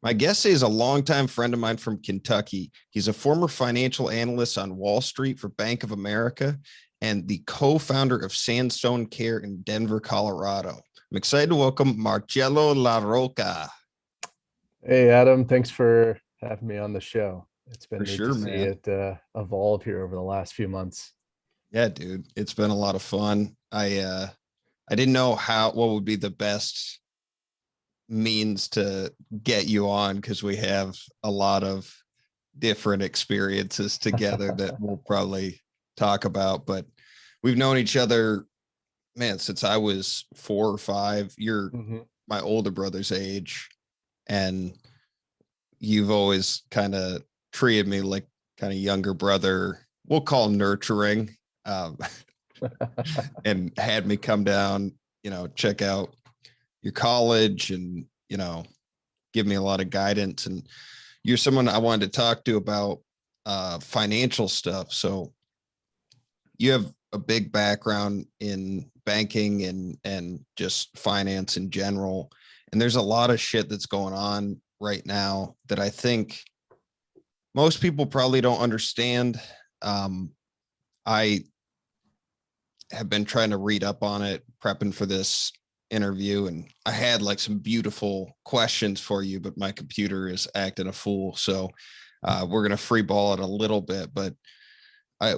My guest is a longtime friend of mine from Kentucky. He's a former financial analyst on Wall Street for Bank of America and the co-founder of Sandstone Care in Denver, Colorado. I'm excited to welcome Marcello La Rocca. Hey, Adam, thanks for having me on the show. It's For been neat to sure, see man. it evolve here over the last few months. Yeah, dude, it's been a lot of fun. I didn't know what would be the best means to get you on because we have a lot of different experiences together that we'll probably talk about. But we've known each other, man, since I was 4 or 5. You're hmm my older brother's age, and you've always kind of treated me like kind of younger brother. We'll call nurturing, um, and had me come down, check out your college and, give me a lot of guidance. And you're someone I wanted to talk to about financial stuff. So you have a big background in banking and just finance in general. And there's a lot of shit that's going on right now that I think most people probably don't understand. I have been trying to read up on it, prepping for this interview, and I had like some beautiful questions for you, but my computer is acting a fool. So we're going to free ball it a little bit. But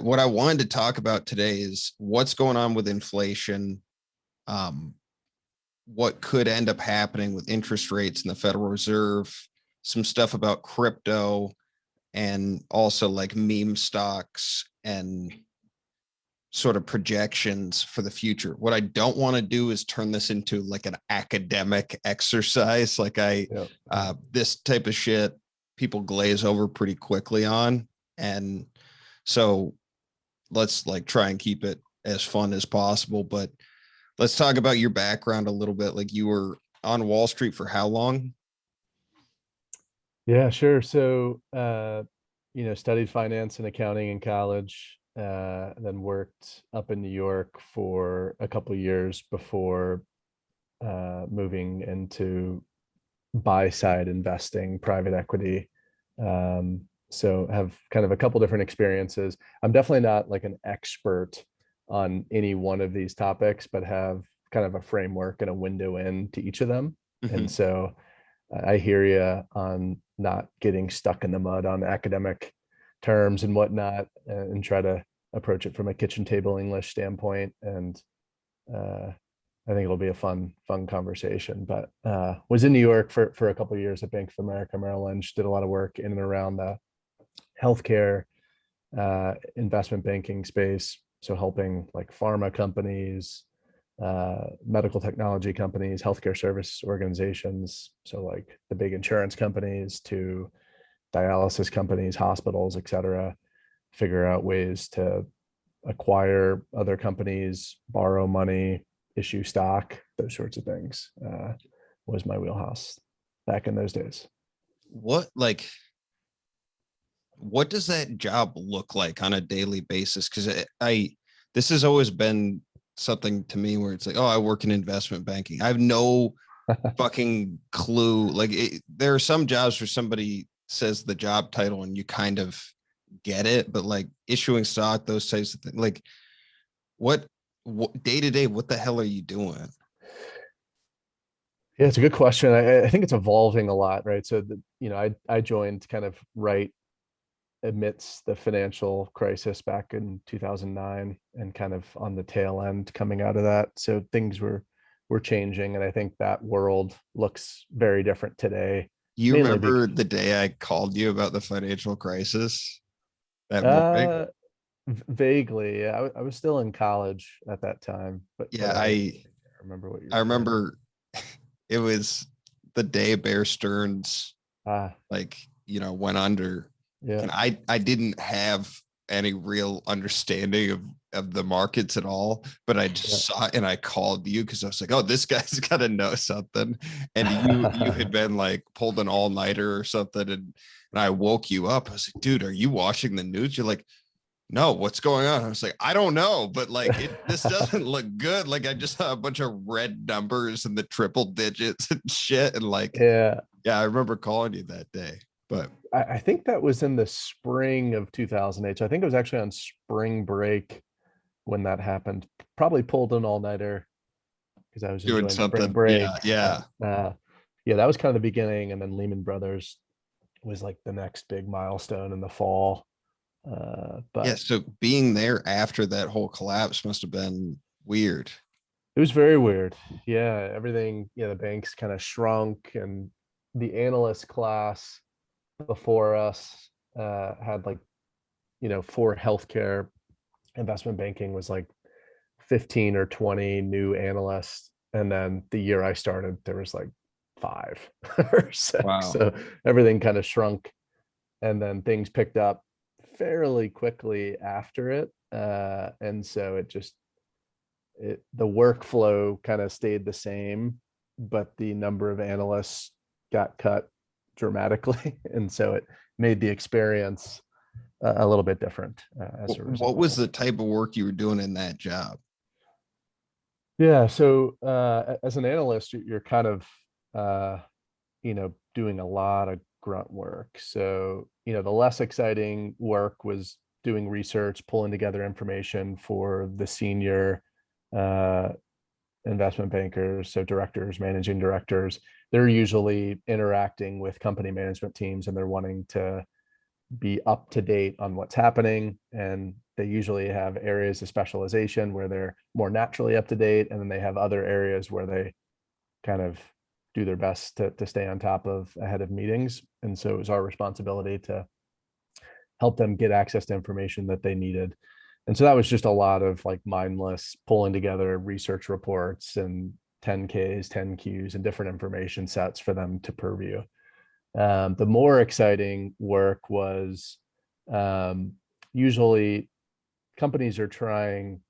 what I wanted to talk about today is what's going on with inflation, um, what could end up happening with interest rates in the Federal Reserve, some stuff about crypto, and also like meme stocks and sort of projections for the future. What I don't want to do is turn this into like an academic exercise. Yeah. This type of shit, people glaze over pretty quickly on. And so let's like try and keep it as fun as possible. But let's talk about your background a little bit. Like you were on Wall Street for how long? Yeah, sure. So, studied finance and accounting in college, then worked up in New York for a couple of years before moving into buy side investing, private equity. So have kind of a couple different experiences. I'm definitely not like an expert on any one of these topics, but have kind of a framework and a window in to each of them. And Mhm. so I hear you on not getting stuck in the mud on academic terms and whatnot, and try to approach it from a kitchen table English standpoint. And uh, I think it'll be a fun conversation. But was in New York for a couple of years at Bank of America Merrill Lynch. Did a lot of work in and around the healthcare investment banking space. So helping like pharma companies, medical technology companies, healthcare service organizations. So like the big insurance companies to dialysis companies, hospitals, et cetera, figure out ways to acquire other companies, borrow money, issue stock, those sorts of things, was my wheelhouse back in those days. What does that job look like on a daily basis? Because this has always been something to me where it's like, oh, I work in investment banking. I have no fucking clue. There are some jobs where somebody says the job title and you kind of get it, but like issuing stock, those types of things, like what day to day, what the hell are you doing? Yeah, it's a good question. I think it's evolving a lot, right? So I joined kind of right amidst the financial crisis back in 2009 and kind of on the tail end coming out of that. So things were changing, and I think that world looks very different today, You mainly remember because the day I called you about the financial crisis that morning? uh vaguely, yeah, I was still in college at that time, but Yeah, I remember what you're I referring to. remember it was the day Bear Stearns Ah, like, went under. yeah, And I didn't have any real understanding of the markets at all, but I yeah. just saw it and I called you because I was like, oh, this guy's got to know something. And you had been like pulled an all-nighter or something, and I woke you up. I was like, dude, are you watching the news? You're like, no, what's going on? I was like, I don't know, but like this doesn't look good. Like I just saw a bunch of red numbers and the triple digits and shit. And like, Yeah. Yeah, I remember calling you that day, but I think that was in the spring of 2008. So I think it was actually on spring break when that happened. Probably pulled an all-nighter because I was doing enjoying spring something. Yeah, break. yeah. Yeah, that was kind of the beginning, and then Lehman Brothers was like the next big milestone in the fall. Yeah. But So being there after that whole collapse must have been weird. it was very weird. Yeah, everything, the banks kind of shrunk, and the analyst class before us had like, for healthcare investment banking was like 15 or 20 new analysts. And then the year I started, there was like 5 or 6. Wow. So everything kind of shrunk. And then things picked up fairly quickly after it. And so the workflow kind of stayed the same, but the number of analysts got cut dramatically. And so it made the experience a little bit different as a What result. was the type of work you were doing in that job? Yeah. So as an analyst, you're kind of, doing a lot of grunt work. So, the less exciting work was doing research, pulling together information for the senior uh, investment bankers, so directors, managing directors. They're usually interacting with company management teams, and they're wanting to be up to date on what's happening. And they usually have areas of specialization where they're more naturally up to date. And then they have other areas where they kind of do their best to stay on top of ahead of meetings. And so it was our responsibility to help them get access to information that they needed. And so that was just a lot of like mindless pulling together research reports and 10Ks, 10Qs, and different information sets for them to purview. The more exciting work was usually companies are trying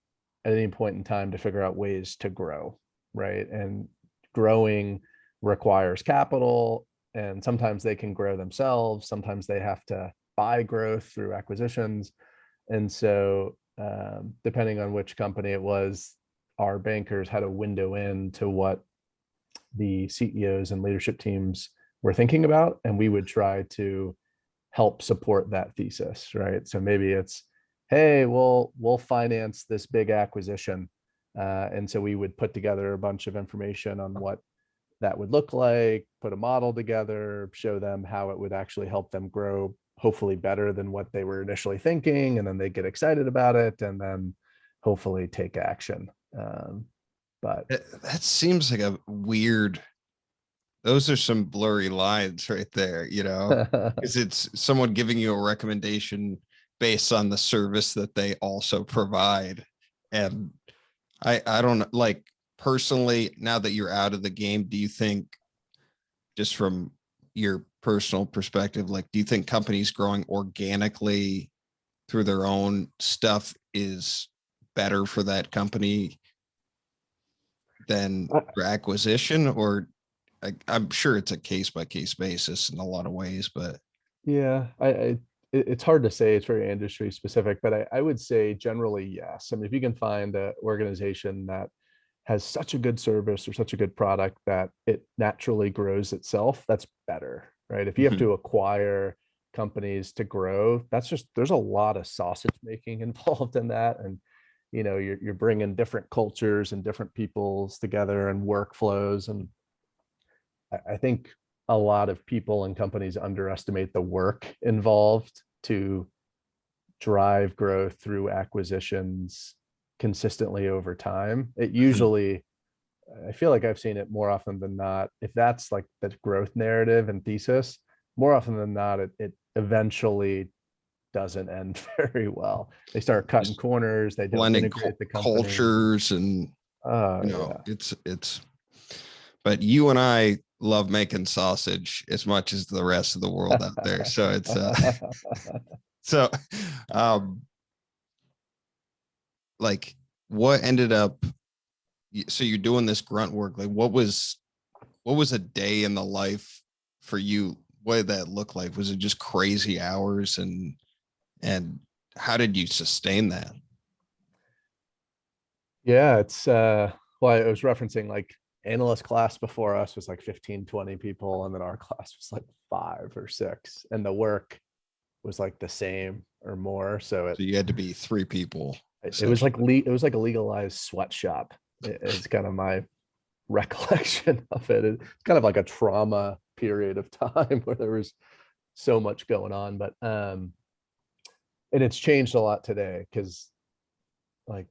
at any point in time to figure out ways to grow, right? And growing requires capital, and sometimes they can grow themselves. Sometimes they have to buy growth through acquisitions. And so, depending on which company it was, our bankers had a window into what the CEOs and leadership teams were thinking about, and we would try to help support that thesis, right? So maybe it's, hey, we'll finance this big acquisition, and so we would put together a bunch of information on what that would look like, put a model together, show them how it would actually help them grow, hopefully better than what they were initially thinking, and then they get excited about it, and then hopefully take action. But That seems like a weird, those are some blurry lines right there, because it's someone giving you a recommendation based on the service that they also provide. And I don't know, like personally, now that you're out of the game, do you think, just from your personal perspective, like, do you think companies growing organically through their own stuff is better for that company than for acquisition? Or I'm sure it's a case by case basis in a lot of ways, but yeah, it's hard to say. It's very industry specific, but I would say generally yes. I mean, if you can find an organization that has such a good service or such a good product that it naturally grows itself, that's better, right? If you have Mhm. to acquire companies to grow, there's a lot of sausage making involved in that. And you're bringing different cultures and different peoples together and workflows. And I think a lot of people and companies underestimate the work involved to drive growth through acquisitions consistently over time. It Mhm. usually, I feel like I've seen it more often than not. If that's like the growth narrative and thesis, more often than not, it eventually doesn't end very well. They start cutting Just corners. They don't blending integrate the company. cultures and Oh yeah. it's but you and I love making sausage as much as the rest of the world out there. So it's so um like, what ended up, so you're doing this grunt work, like what was a day in the life for you? What did that look like? Was it just crazy hours, and how did you sustain that? Yeah, it's well, I was referencing like analyst class before us was like 15, 20 people. And then our class was like 5 or 6. And the work was like the same or more. So So you had to be 3 people. it was like it was like a legalized sweatshop. It's kind of my recollection of it. It's kind of like a trauma period of time where there was so much going on. But and it's changed a lot today because like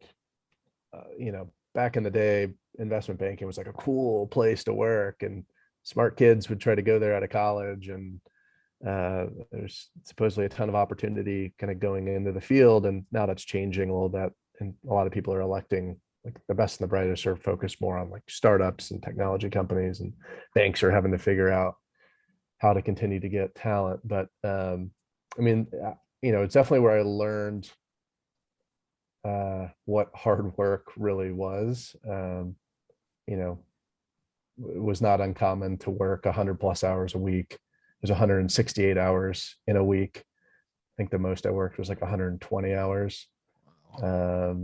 back in the day, investment banking was like a cool place to work, and smart kids would try to go there out of college, and there's supposedly a ton of opportunity kind of going into the field. And now that's changing a little bit, and a lot of people are electing, like the best and the brightest are focused more on like startups and technology companies, and banks are having to figure out how to continue to get talent. But I mean, it's definitely where I learned what hard work really was. It was not uncommon to work 100+ hours a week. There's 168 hours in a week. I think the most I worked was like 120 hours. Were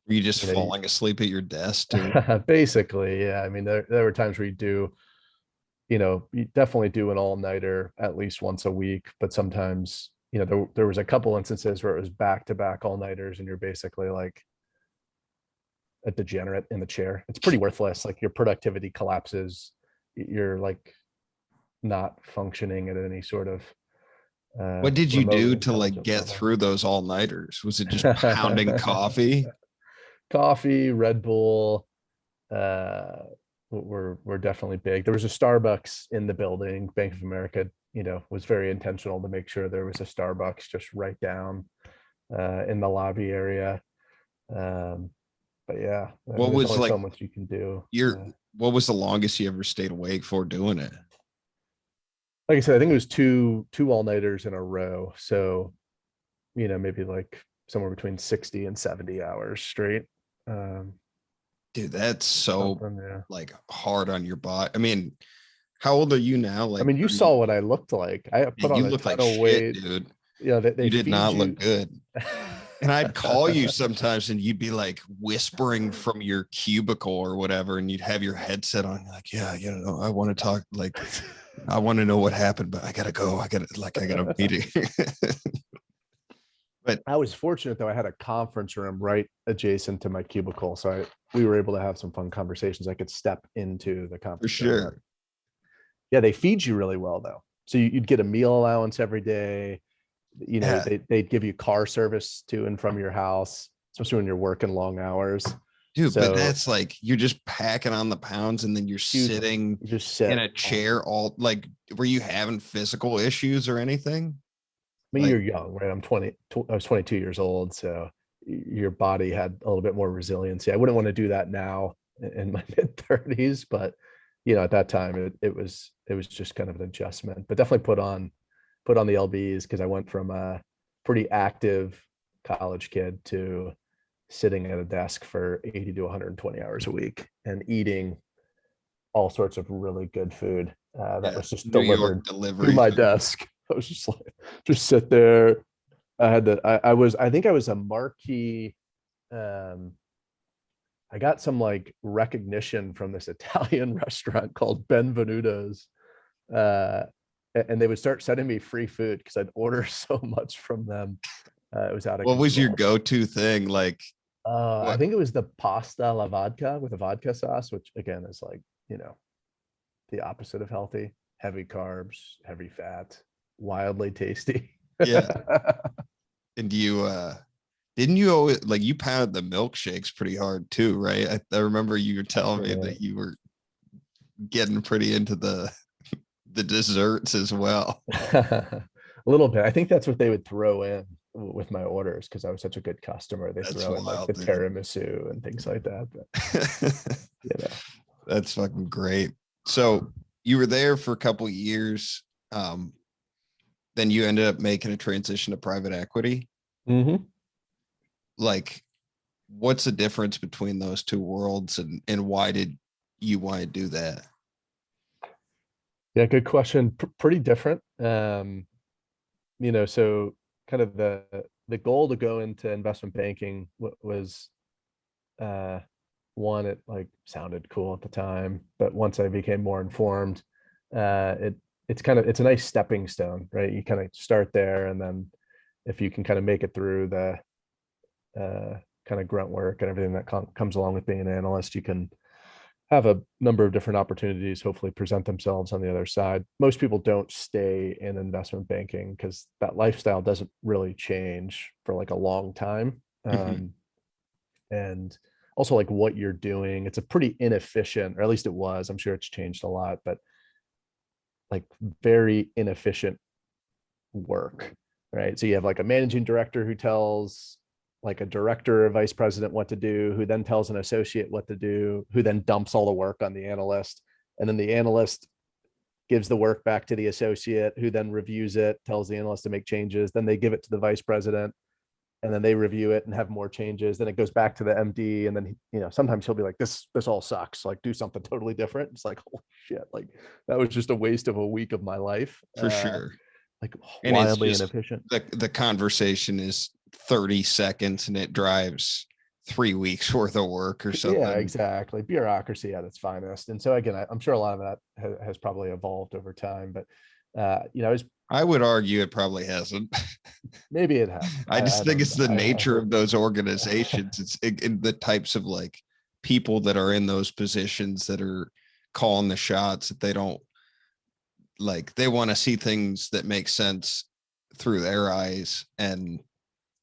you just falling asleep at your desk too? Basically, yeah. I mean, there were times where you definitely do an all-nighter at least once a week, but sometimes, there was a couple instances where it was back-to-back all-nighters, and you're basically like a degenerate in the chair. It's pretty worthless. Like your productivity collapses. You're like not functioning at any sort of What did you do remotely to like intelligent get level. through those all-nighters? Was it just pounding coffee? Coffee, Red Bull, uh were definitely big. There was a Starbucks in the building. Bank of America, was very intentional to make sure there was a Starbucks just right down in the lobby area. But yeah, I mean, What there's was only like so much you can do. what was the longest you ever stayed awake for doing it? Like I said, I think it was two all-nighters in a row. So, maybe like somewhere between 60 and 70 hours straight. Dude, that's so Yeah. like hard on your body. I mean, how old are you now? I Like, mean, you saw what I looked like. I put you on a look like ton of shit, weight. dude. They You did feed not you. look good. And I'd call you sometimes and you'd be like whispering from your cubicle or whatever, and you'd have your headset on. You're like, yeah, I want to talk. Like, I want to know what happened, but I gotta go. I got a meeting. But I was fortunate though. I had a conference room right adjacent to my cubicle, so we were able to have some fun conversations. I could step into the for conference room. But sure. yeah, they feed you really well though. So you'd get a meal allowance every day. Yeah. They'd give you car service to and from your house, especially when you're working long hours. Dude, but So that's like you're just packing on the pounds and then you're sitting you just sit in a chair all like, were you having physical issues or anything? I mean, Like, you're young, right? I was 22 years old. So your body had a little bit more resiliency. I wouldn't want to do that now in my mid 30s, but at that time it was just kind of an adjustment, but definitely put on the LBs because I went from a pretty active college kid to sitting at a desk for 80 to 120 hours a week and eating all sorts of really good food that yeah, was just New York delivered to delivery my food. desk. I was just like, just sit there. I think I was a marquee. Um, I got some like recognition from this Italian restaurant called Benvenuto's. Uh, and they would start sending me free food because I'd order so much from them. It was out of What was your control. go-to thing? Like, I what? think it was the pasta alla vodka with a vodka sauce, which again is like, the opposite of healthy, heavy carbs, heavy fat, wildly tasty. Yeah. And didn't you always like you pounded the milkshakes pretty hard too, right? I remember you were telling me Yeah. that you were getting pretty into the desserts as well. A little bit. I think that's what they would throw in with my orders because I was such a good customer. They That's throw in like the wild, dude. tiramisu and things like that. But, you know. That's fucking great. So you were there for a couple of years. Um, then you ended up making a transition to private equity. Mhm. Like, what's the difference between those two worlds, and why did you want to do that? Yeah, good question. Pretty different. So kind of the goal to go into investment banking was uh one, it like sounded cool at the time, but once I became more informed, it's a nice stepping stone, right? You kind of start there, and then if you can kind of make it through the kind of grunt work and everything that comes along with being an analyst, you can have a number of different opportunities hopefully present themselves on the other side. Most people don't stay in investment banking because that lifestyle doesn't really change for like a long time. Mhm. And also like what you're doing, it's a pretty inefficient, or at least it was, I'm sure it's changed a lot, but like very inefficient work, right? So you have like a managing director who tells like a director or vice president what to do, who then tells an associate what to do, who then dumps all the work on the analyst. And then the analyst gives the work back to the associate, who then reviews it, tells the analyst to make changes. Then they give it to the vice president, and then they review it and have more changes. Then it goes back to the MD, and then sometimes he'll be like, "This all sucks. Like, do something totally different." It's like, holy shit! Like that was just a waste of a week of my life. For sure. Like And it's wildly just inefficient. the conversation is 30 seconds and it drives 3 weeks worth of work or Yeah, something. exactly. Bureaucracy at its finest. And so again, I'm sure a lot of that has probably evolved over time, but I would argue it probably hasn't. maybe it has. I just I think don't it's know. the I nature hope. of those organizations. It's in the types of like people that are in those positions that are calling the shots, that they don't like, they want to see things that make sense through their eyes, and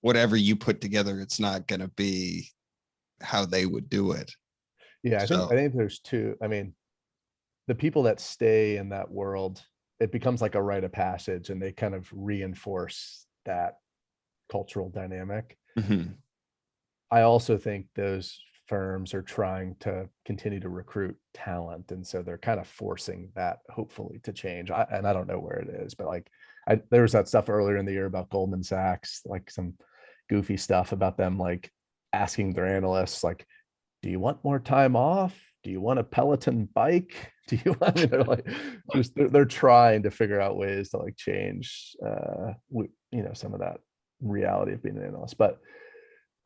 whatever you put together, it's not going to be how they would do it. Yeah, I think So, I think there's two. I mean, the people that stay in that world, it becomes like a rite of passage, and they kind of reinforce that cultural dynamic. mhm. I also think those firms are trying to continue to recruit talent, and so they're kind of forcing that hopefully to change. And I don't know where it is, but like there was that stuff earlier in the year about Goldman Sachs, like some goofy stuff about them like asking their analysts like, do you want more time off? Do you want a Peloton bike? Do you want, I mean, they're like, just they're trying to figure out ways to like change, some of that reality of being an analyst. But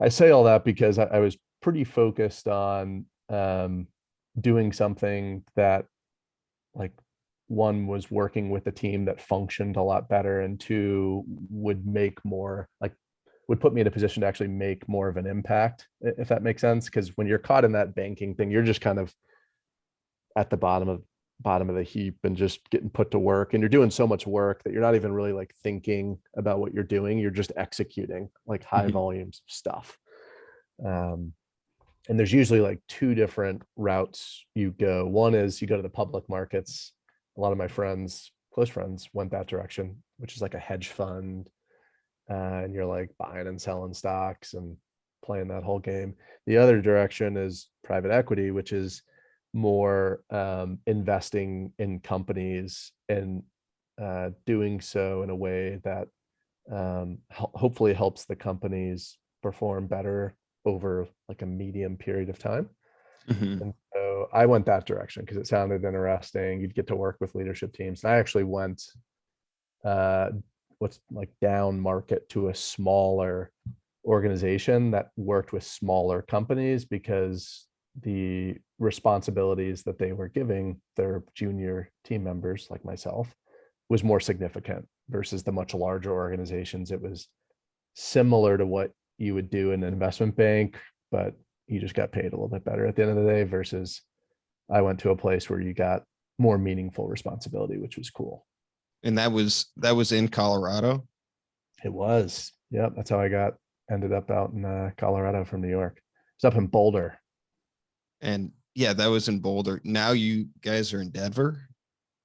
I say all that because I was pretty focused on doing something that, like, one, was working with a team that functioned a lot better, and two, would make more, like, would put me in a position to actually make more of an impact, if that makes sense. Because when you're caught in that banking thing, you're just kind of at the bottom of the heap and just getting put to work, and you're doing so much work that you're not even really like thinking about what you're doing. You're just executing like high Mhm. volumes of stuff. um, and there's usually like two different routes you go. One is you go to the public markets. A lot of my friends, close friends, went that direction, which is like a hedge fund, and you're like buying and selling stocks and playing that whole game. The other direction is private equity, which is more investing in companies, and doing so in a way that hopefully helps the companies perform better over like a medium period of time. Mhm. And so I went that direction because it sounded interesting. You'd get to work with leadership teams. And I actually went uh, what's like down market to a smaller organization that worked with smaller companies, because the responsibilities that they were giving their junior team members like myself was more significant versus the much larger organizations. It was similar to what you would do in an investment bank, but you just got paid a little bit better at the end of the day, versus I went to a place where you got more meaningful responsibility, which was cool. And that was in Colorado. It was. Yep. That's how I ended up out in Colorado from New York. It's up in Boulder. And yeah, that was in Boulder. Now you guys are in Denver.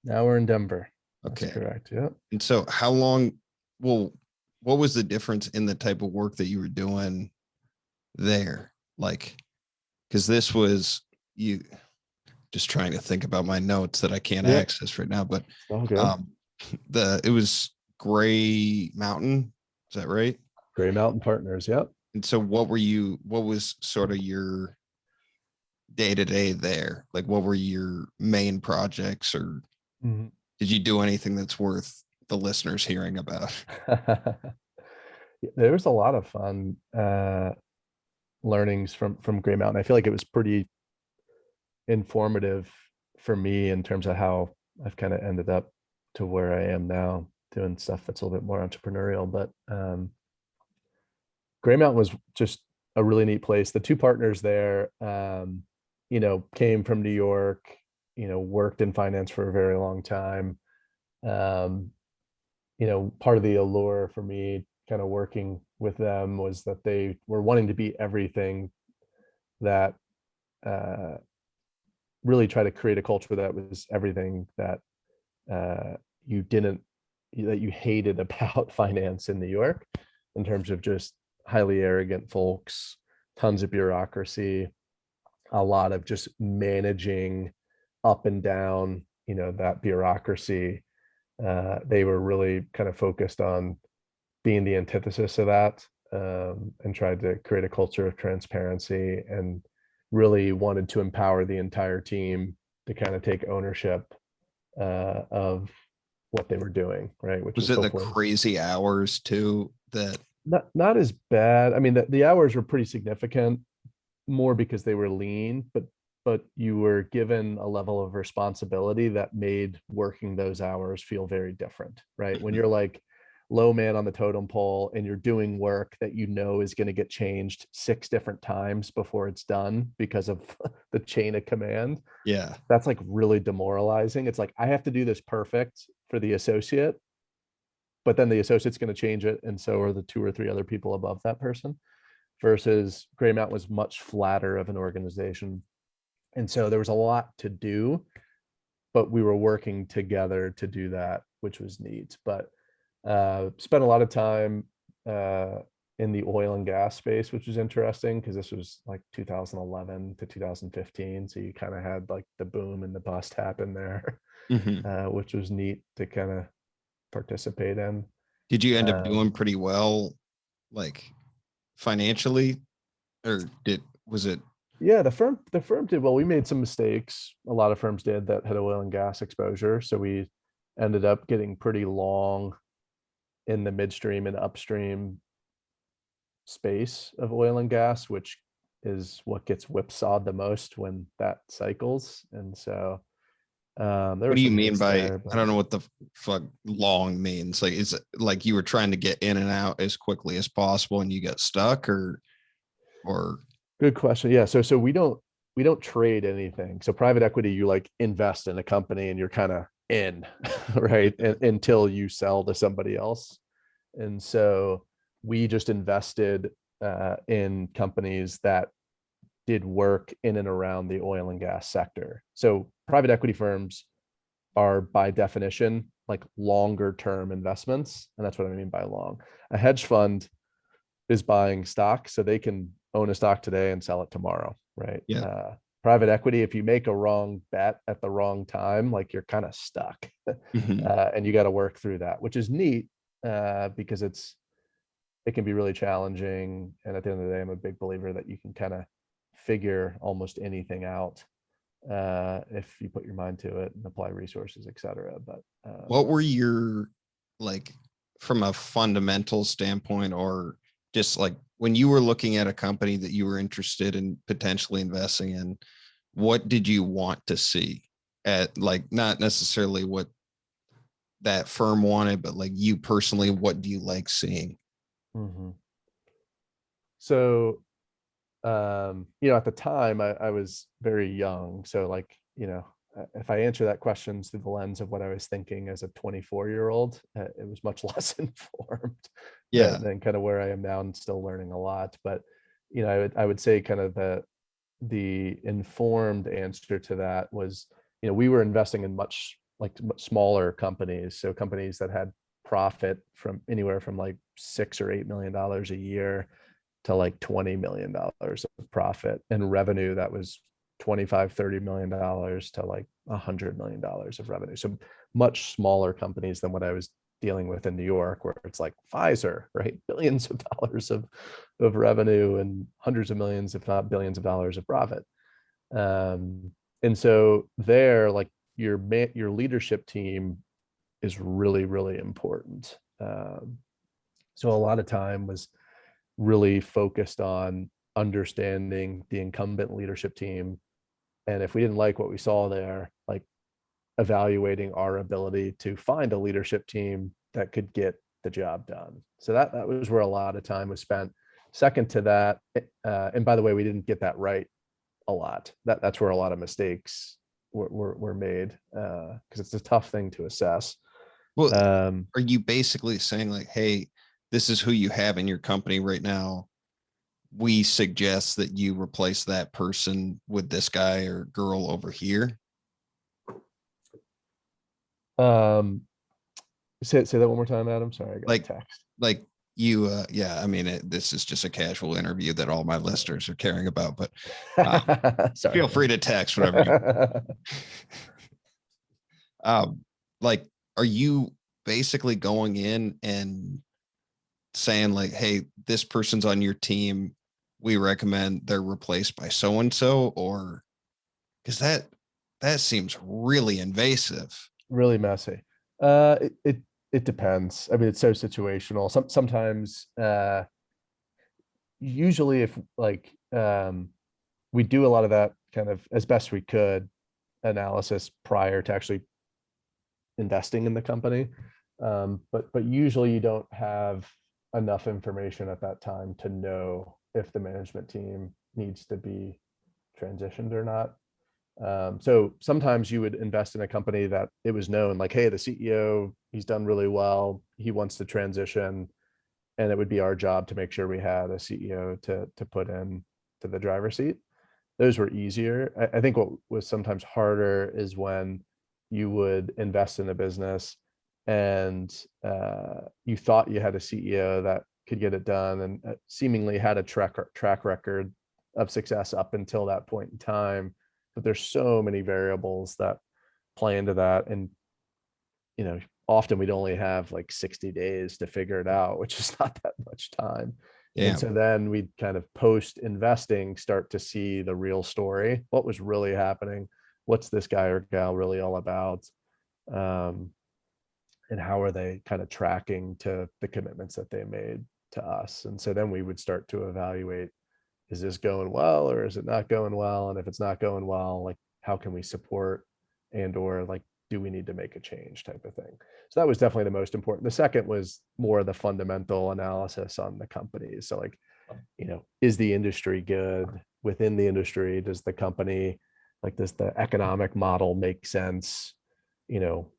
Now we're in Denver. That's Okay. correct. Yep. And so how long, well, what was the difference in the type of work that you were doing there? Like, because this was you, just trying to think about my notes that I can't Yep. access right now, but It's all good. um it was Gray Mountain. Is that right? Gray Mountain Partners. Yep. And so what was sort of your day to day there? Like, what were your main projects, or Mhm. did you do anything that's worth the listeners hearing about? There was a lot of fun learnings from Gray Mountain. I feel like it was pretty informative for me in terms of how I've kind of ended up to where I am now, doing stuff that's a little bit more entrepreneurial. But Gray Mountain was just a really neat place. The two partners there, came from New York, worked in finance for a very long time. Um, Part of the allure for me kind of working with them was that they were wanting to be everything that really try to create a culture that was everything that you didn't that you hated about finance in New York, in terms of just highly arrogant folks, tons of bureaucracy, a lot of just managing up and down, that bureaucracy. They were really kind of focused on being the antithesis of that, and tried to create a culture of transparency, and really wanted to empower the entire team to kind of take ownership of what they were doing, right? Which Was was it the hopefully crazy hours too that not as bad. I mean, the hours were pretty significant, more because they were lean, but you were given a level of responsibility that made working those hours feel very different, right? When you're like low man on the totem pole and you're doing work that is going to get changed 6 different times before it's done because of the chain of command, yeah. that's like really demoralizing. It's like, I have to do this perfect for the associate, but then the associate's going to change it, and so are the 2 or 3 other people above that person. Versus Gray Mountain was much flatter of an organization, and so there was a lot to do, but we were working together to do that, which was neat. But spent a lot of time in the oil and gas space, which was interesting because this was like 2011 to 2015, so you kind of had like the boom and the bust happen there. Mhm. Which was neat to kind of participate in. Did you end up doing Um, pretty well, like financially, or was it? yeah, the firm did well. We made some mistakes. A lot of firms did that had oil and gas exposure, so we ended up getting pretty long in the midstream and upstream space of oil and gas, which is what gets whipsawed the most when that cycles. And so there What were do you some mean hits by? there, I but don't know what the fuck long means. Like, is it like you were trying to get in and out as quickly as possible and you got stuck, or good question. Yeah, so we don't trade anything. So private equity, you like invest in a company and you're kind of in, right? Until you sell to somebody else. And so we just invested in companies that did work in and around the oil and gas sector. So private equity firms are by definition like longer term investments. And that's what I mean by long. A hedge fund is buying stock so they can own a stock today and sell it tomorrow, right? yeah. Private equity, if you make a wrong bet at the wrong time, like you're kind of stuck, Mhm. and you got to work through that, which is neat because it can be really challenging. And at the end of the day, I'm a big believer that you can kind of figure almost anything out if you put your mind to it and apply resources, et cetera. But What were your, like, from a fundamental standpoint, or just like when you were looking at a company that you were interested in potentially investing in, what did you want to see at, like, not necessarily what that firm wanted, but like you personally, what do you like seeing? mhm. So at the time I was very young. So like, if I answer that question through the lens of what I was thinking as a 24-year-old, it was much less informed Yeah. than kind of where I am now, and still learning a lot. But, I would say kind of the informed answer to that was, we were investing in much smaller companies. So companies that had profit from anywhere from like $6 or $8 million a year to like $20 million of profit, and revenue that was 25-30 million dollars to like $100 million of revenue. So much smaller companies than what I was dealing with in New York, where it's like Pfizer, right? Billions of dollars of revenue and hundreds of millions, if not billions of dollars of profit. And so there, like your leadership team is really, really important. So a lot of time was really focused on understanding the incumbent leadership team, And if we didn't like what we saw there, like evaluating our ability to find a leadership team that could get the job done. So that was where a lot of time was spent. Second to that, and by the way, we didn't get that right a lot. That's where a lot of mistakes were made, because it's a tough thing to assess. Well, are you basically saying like, hey, this is who you have in your company right now? We suggest that you replace that person with this guy or girl over here. Say that one more time, Adam. Sorry, I got a text. Like you, yeah, I mean, this is just a casual interview that all my listeners are caring about, but feel free to text whatever. Like, are you basically going in and saying like, hey, this person's on your team, we recommend they're replaced by so and so? Or because that seems really invasive, really messy. It depends. I mean, it's so situational. Sometimes, usually if like, we do a lot of that kind of as best we could analysis prior to actually investing in the company. But usually you don't have enough information at that time to know if the management team needs to be transitioned or not. So sometimes you would invest in a company that it was known like, hey, the CEO, he's done really well, he wants to transition, and it would be our job to make sure we had a CEO to put in to the driver's seat. Those were easier. I think what was sometimes harder is when you would invest in a business and you thought you had a CEO that could get it done and seemingly had a track record of success up until that point in time. But there's so many variables that play into that. And, often we'd only have like 60 days to figure it out, which is not that much time. Yeah. And so then we'd kind of post investing start to see the real story. What was really happening? What's this guy or gal really all about? And how are they kind of tracking to the commitments that they made to us? And so then we would start to evaluate, is this going well or is it not going well? And if it's not going well, like how can we support, and or like, do we need to make a change type of thing? So that was definitely the most important. The second was more the fundamental analysis on the companies. So like, is the industry good? Within the industry, does the company, like, does the economic model make sense?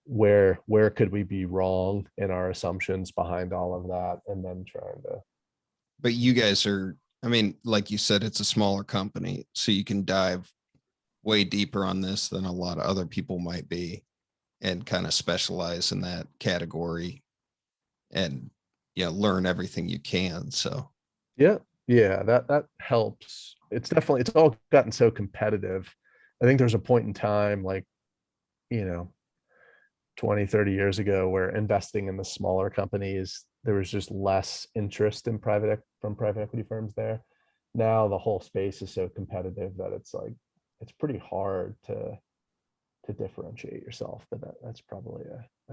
Where could we be wrong in our assumptions behind all of that? And then trying to. But you guys are, I mean, like you said, it's a smaller company, so you can dive way deeper on this than a lot of other people might be and kind of specialize in that category and, learn everything you can. So, yeah, that helps. It's all gotten so competitive. I think there's a point in time, like, 20, 30 years ago, where investing in the smaller companies, there was just less interest in from private equity firms there. Now the whole space is so competitive that it's like, it's pretty hard to differentiate yourself. But that's probably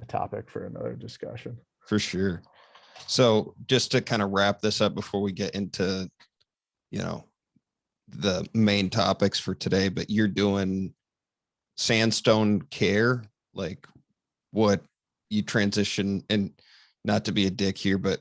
a topic for another discussion. For sure. So just to kind of wrap this up before we get into, the main topics for today, but you're doing Sandstone care, like what you transition, and not to be a dick here, but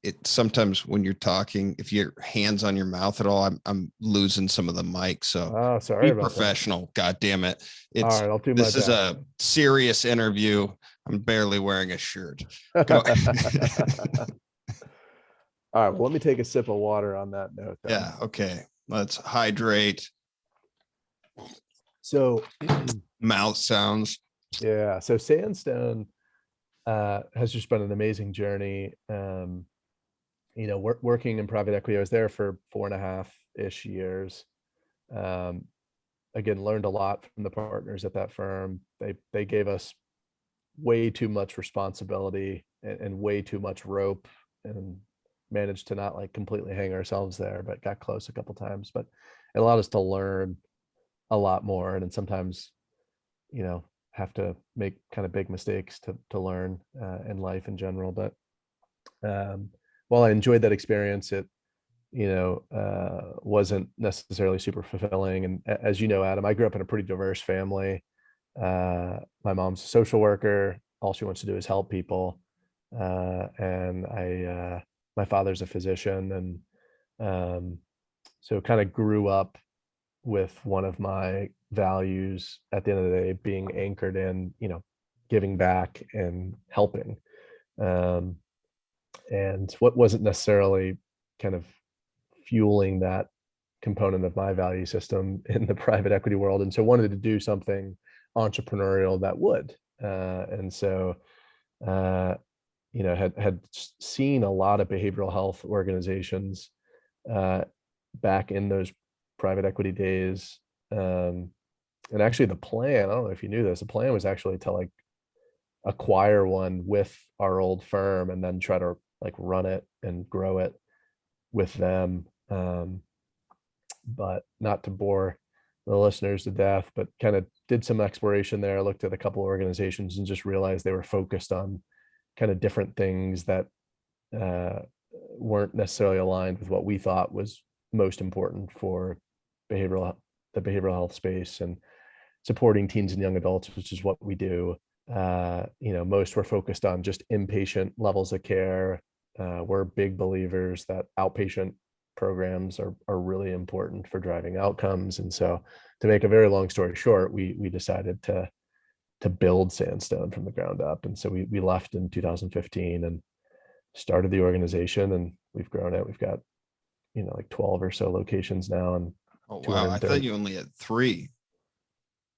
it sometimes when you're talking, if your hands on your mouth at all, I'm losing some of the mic. So sorry, be professional. God damn it. All right, I'll do my best. This is a serious interview. I'm barely wearing a shirt. All right, well, let me take a sip of water on that note then. Yeah, okay. Let's hydrate. So mouth sounds. Yeah, so Sandstone has just been an amazing journey. Working in private equity, I was there for 4.5-ish years. Again, learned a lot from the partners at that firm. They gave us way too much responsibility and way too much rope, and managed to not like completely hang ourselves there, but got close a couple times. But it allowed us to learn a lot more, and sometimes, have to make kind of big mistakes to learn in life in general. But while I enjoyed that experience, it wasn't necessarily super fulfilling. And as you know, Adam, I grew up in a pretty diverse family. My mom's a social worker. All she wants to do is help people. And my father's a physician. So kind of grew up with one of my values at the end of the day being anchored in, giving back and helping. And what wasn't necessarily kind of fueling that component of my value system in the private equity world. And so wanted to do something entrepreneurial that would. And so, had seen a lot of behavioral health organizations back in those private equity days. And actually the plan, I don't know if you knew this, the plan was actually to like acquire one with our old firm and then try to like run it and grow it with them. But not to bore the listeners to death, but kind of did some exploration there. I looked at a couple of organizations and just realized they were focused on kind of different things that weren't necessarily aligned with what we thought was most important for the behavioral health space and supporting teens and young adults, which is what we do. Most were focused on just inpatient levels of care. We're big believers that outpatient programs are really important for driving outcomes. And so to make a very long story short, we decided to build Sandstone from the ground up. And so we left in 2015 and started the organization, and we've grown it. We've got, like 12 or so locations now. And oh wow, I thought you only had 3.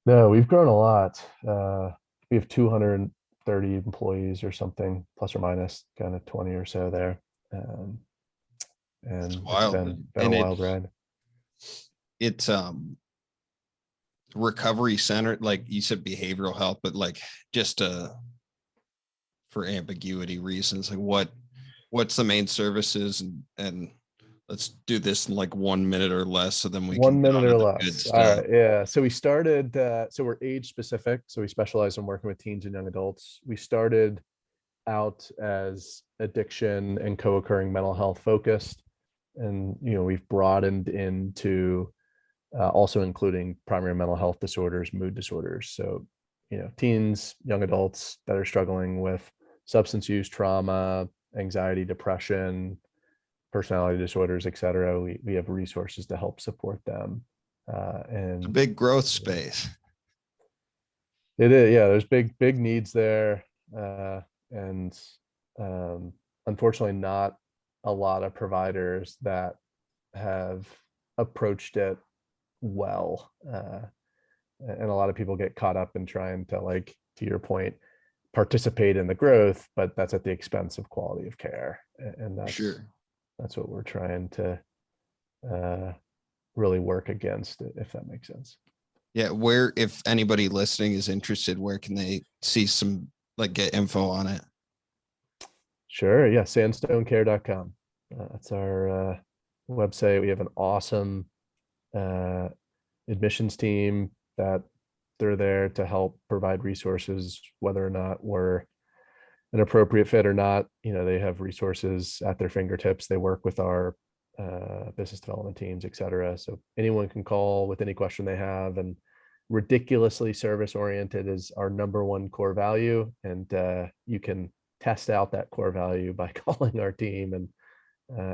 No, we've grown a lot. We have 230 employees or something, plus or minus kind of 20 or so there. And That's it's wild. been And a wild ride. It's recovery centered, like you said, behavioral health, but like just for ambiguity reasons, like what's the main services, and let's do this in like 1 minute or less so then we can 1 get minute on to or the less. good All stuff. right. Yeah. So we started, so we're age specific. So we specialize in working with teens and young adults. We started out as addiction and co-occurring mental health focused. And, we've broadened into also including primary mental health disorders, mood disorders. So, teens, young adults that are struggling with substance use, trauma, anxiety, depression, personality disorders, et cetera. We have resources to help support them. It's a And big growth space. it is, yeah, there's big needs there. And unfortunately not a lot of providers that have approached it well. And a lot of people get caught up in trying to, like, to your point, participate in the growth, but that's at the expense of quality of care. And that's what we're trying to really work against, if that makes sense. Yeah, where, if anybody listening is interested, where can they see some, like, get info on it? Sure. Yeah. Sandstonecare.com. That's our website. We have an awesome admissions team that they're there to help provide resources, whether or not we're an appropriate fit or not. They have resources at their fingertips. They work with our business development teams, et cetera. So anyone can call with any question they have, and ridiculously service oriented is our number one core value. And you can test out that core value by calling our team and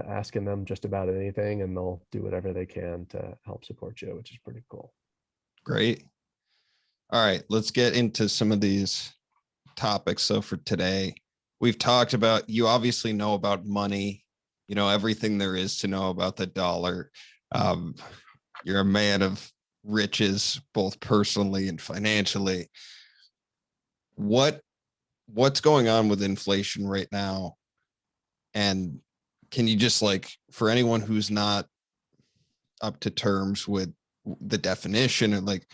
asking them just about anything, and they'll do whatever they can to help support you, which is pretty cool. Great. All right, let's get into some of these topics. So for today, we've talked about, you obviously know about money, everything there is to know about the dollar. You're a man of riches, both personally and financially. What's going on with inflation right now? And can you just, like, for anyone who's not up to terms with the definition, and like,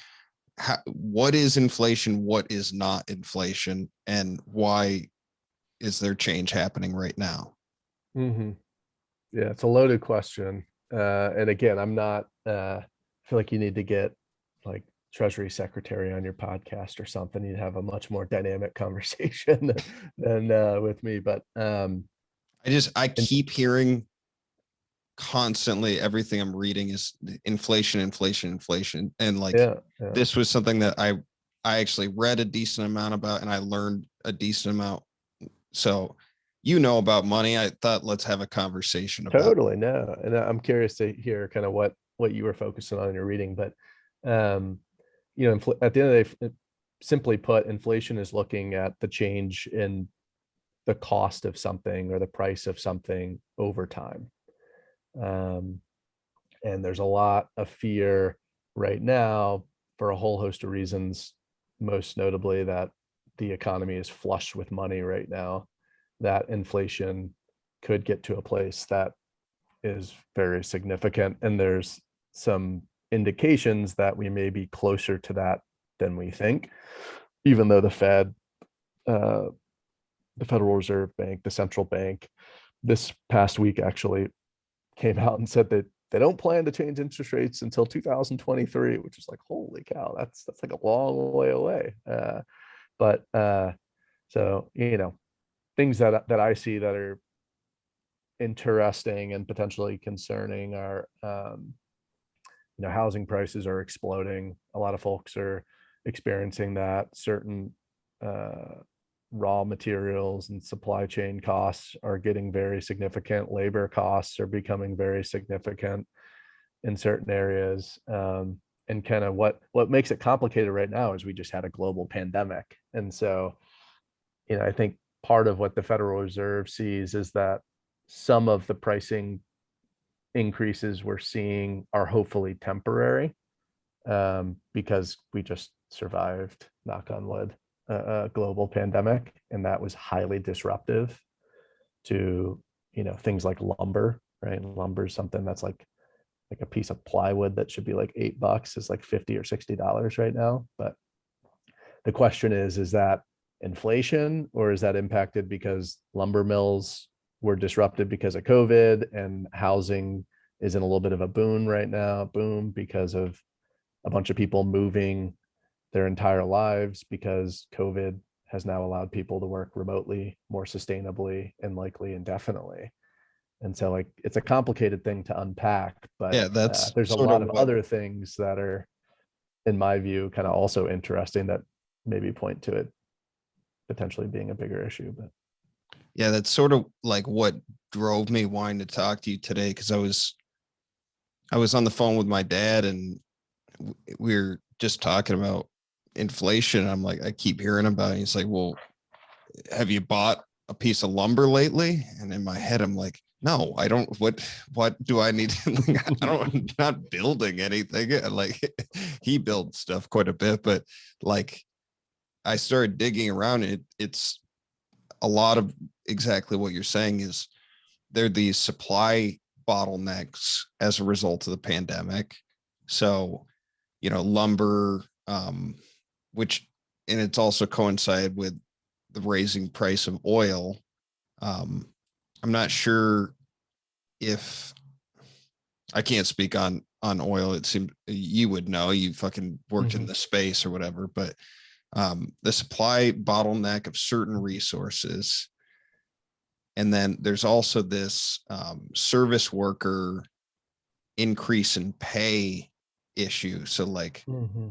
what is inflation, what is not inflation, and why is there change happening right now? Mm-hmm. Yeah, it's a loaded question. And again, I'm not, I feel like you need to get like Treasury Secretary on your podcast or something. You'd have a much more dynamic conversation than with me. But I keep hearing constantly everything I'm reading is inflation, inflation, inflation. And like Yeah. this was something that I actually read a decent amount about and I learned a decent amount. So you know about money. I thought let's have a conversation about Totally. No. And I'm curious to hear kind of what you were focusing on in your reading. But at the end of the day, simply put, inflation is looking at the change in the cost of something or the price of something over time. And there's a lot of fear right now for a whole host of reasons, most notably that the economy is flush with money right now, that inflation could get to a place that is very significant. And there's some indications that we may be closer to that than we think, even though the Federal Reserve Bank, the central bank, this past week actually came out and said that they don't plan to change interest rates until 2023, which is like, holy cow, that's like a long way away. But so, things that I see that are interesting and potentially concerning are, housing prices are exploding. A lot of folks are experiencing that. Certain raw materials and supply chain costs are getting very significant. Labor costs are becoming very significant in certain areas. And kind of what makes it complicated right now is we just had a global pandemic. And so, I think part of what the Federal Reserve sees is that some of the pricing increases we're seeing are hopefully temporary, because we just survived, knock on wood, a global pandemic, and that was highly disruptive to things like lumber, right? Lumber is something that's like a piece of plywood that should be like $8 is like $50 or $60 right now. But the question is that inflation, or is that impacted because lumber mills were disrupted because of COVID, and housing is in a little bit of a boom right now, because of a bunch of people moving their entire lives because COVID has now allowed people to work remotely more sustainably and likely indefinitely. And so like, it's a complicated thing to unpack, but yeah, that's there's a sort lot of of what other things that are, in my view, kind of also interesting that maybe point to it potentially being a bigger issue. But yeah, that's sort of like what drove me wanting to talk to you today, because I was on the phone with my dad and we were just talking about inflation. I'm like, I keep hearing about it. He's like, well, have you bought a piece of lumber lately? And in my head, I'm like, no, I don't. What do I need? I don't, I'm not building anything. Like he builds stuff quite a bit, but like I started digging around it. It's a lot of exactly what you're saying is there are these supply bottlenecks as a result of the pandemic. So, lumber, which, and it's also coincided with the raising price of oil. I'm not sure if I can't speak on oil. It seemed you would know, you fucking worked in the space or whatever, but the supply bottleneck of certain resources. And then there's also this service worker increase in pay issue. So like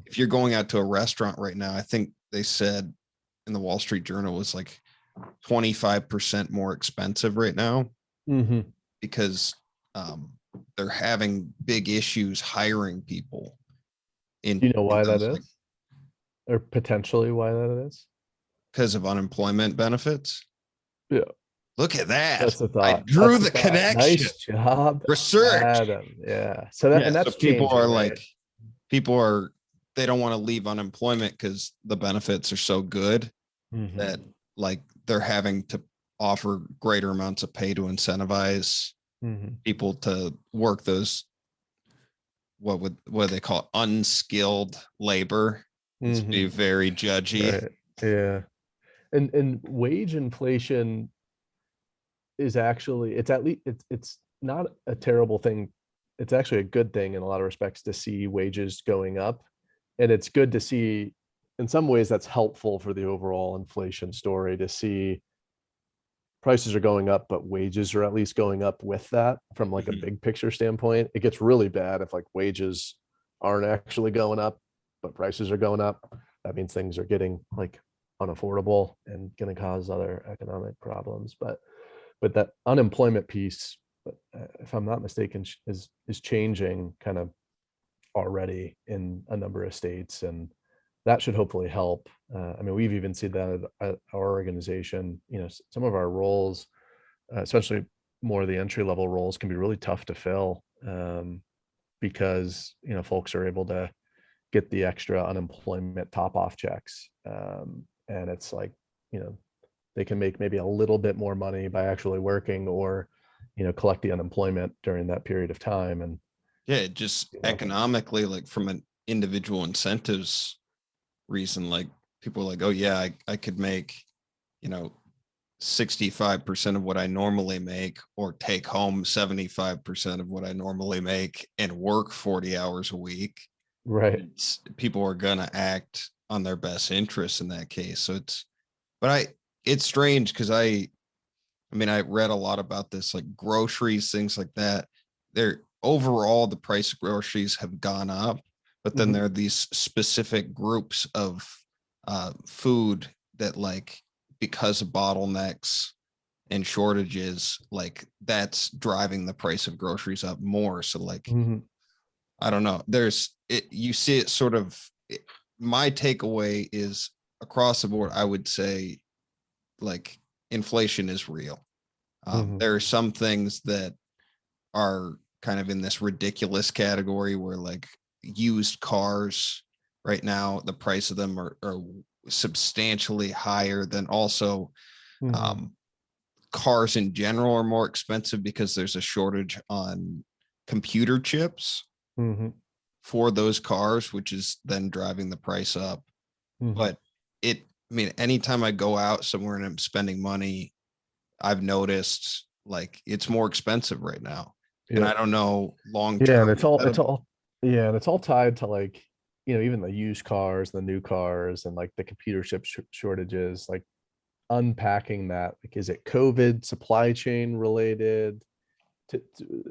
if you're going out to a restaurant right now, I think they said in the Wall Street Journal was like 25% more expensive right now because they're having big issues hiring people. Do you know why that is? Like, Or potentially why that is? because of unemployment benefits. Yeah. Look at that. That's a I thought. drew That's the thought. connection. Nice job. Research. Adam. Yeah. So that, Yeah, and that's so people changing, are right? like, people are, they don't want to leave unemployment because the benefits are so good that like they're having to offer greater amounts of pay to incentivize people to work those, what they call unskilled labor. It's be very judgy. Right. Yeah. And wage inflation is actually, it's at least, it's not a terrible thing. It's actually a good thing in a lot of respects to see wages going up. And it's good to see, in some ways that's helpful for the overall inflation story, to see prices are going up, but wages are at least going up with that from like a big picture standpoint. It gets really bad if like wages aren't actually going up, but prices are going up. That means things are getting like unaffordable and going to cause other economic problems. But that unemployment piece, if I'm not mistaken, is changing kind of already in a number of states, and that should hopefully help. I mean, we've even seen that at our organization. You know, some of our roles, especially more of the entry level roles, can be really tough to fill, because you know folks are able to get the extra unemployment top off checks, and it's like, you know, they can make maybe a little bit more money by actually working, or you know, collect the unemployment during that period of time. And Yeah, it just you know, economically, like from an individual incentives reason, like people are like, oh yeah, I could make, you know, 65% of what I normally make, or take home 75% of what I normally make and work 40 hours a week. right. People are gonna act on their best interests in that case. So it's strange because I mean, I read a lot about this, like groceries, things like that. They're overall the price of groceries have gone up, but then Mhm. there are these specific groups of food that, like, because of bottlenecks and shortages, like that's driving the price of groceries up more. So like, Mhm. I don't know. You see it sort of. My takeaway is across the board. I would say like inflation is real. Mhm. There are some things that are kind of in this ridiculous category where, like, used cars right now, the price of them are substantially higher than also Mhm. um, cars in general are more expensive because there's a shortage on computer chips Mhm. for those cars, which is then driving the price up. Mhm. But I mean, anytime I go out somewhere and I'm spending money, I've noticed like it's more expensive right now. And Yeah. I don't know long Yeah, and term. yeah, and it's all tied to like, you know, even the used cars, the new cars, and like the computer chip shortages, like unpacking that. Like, is it COVID, supply chain related?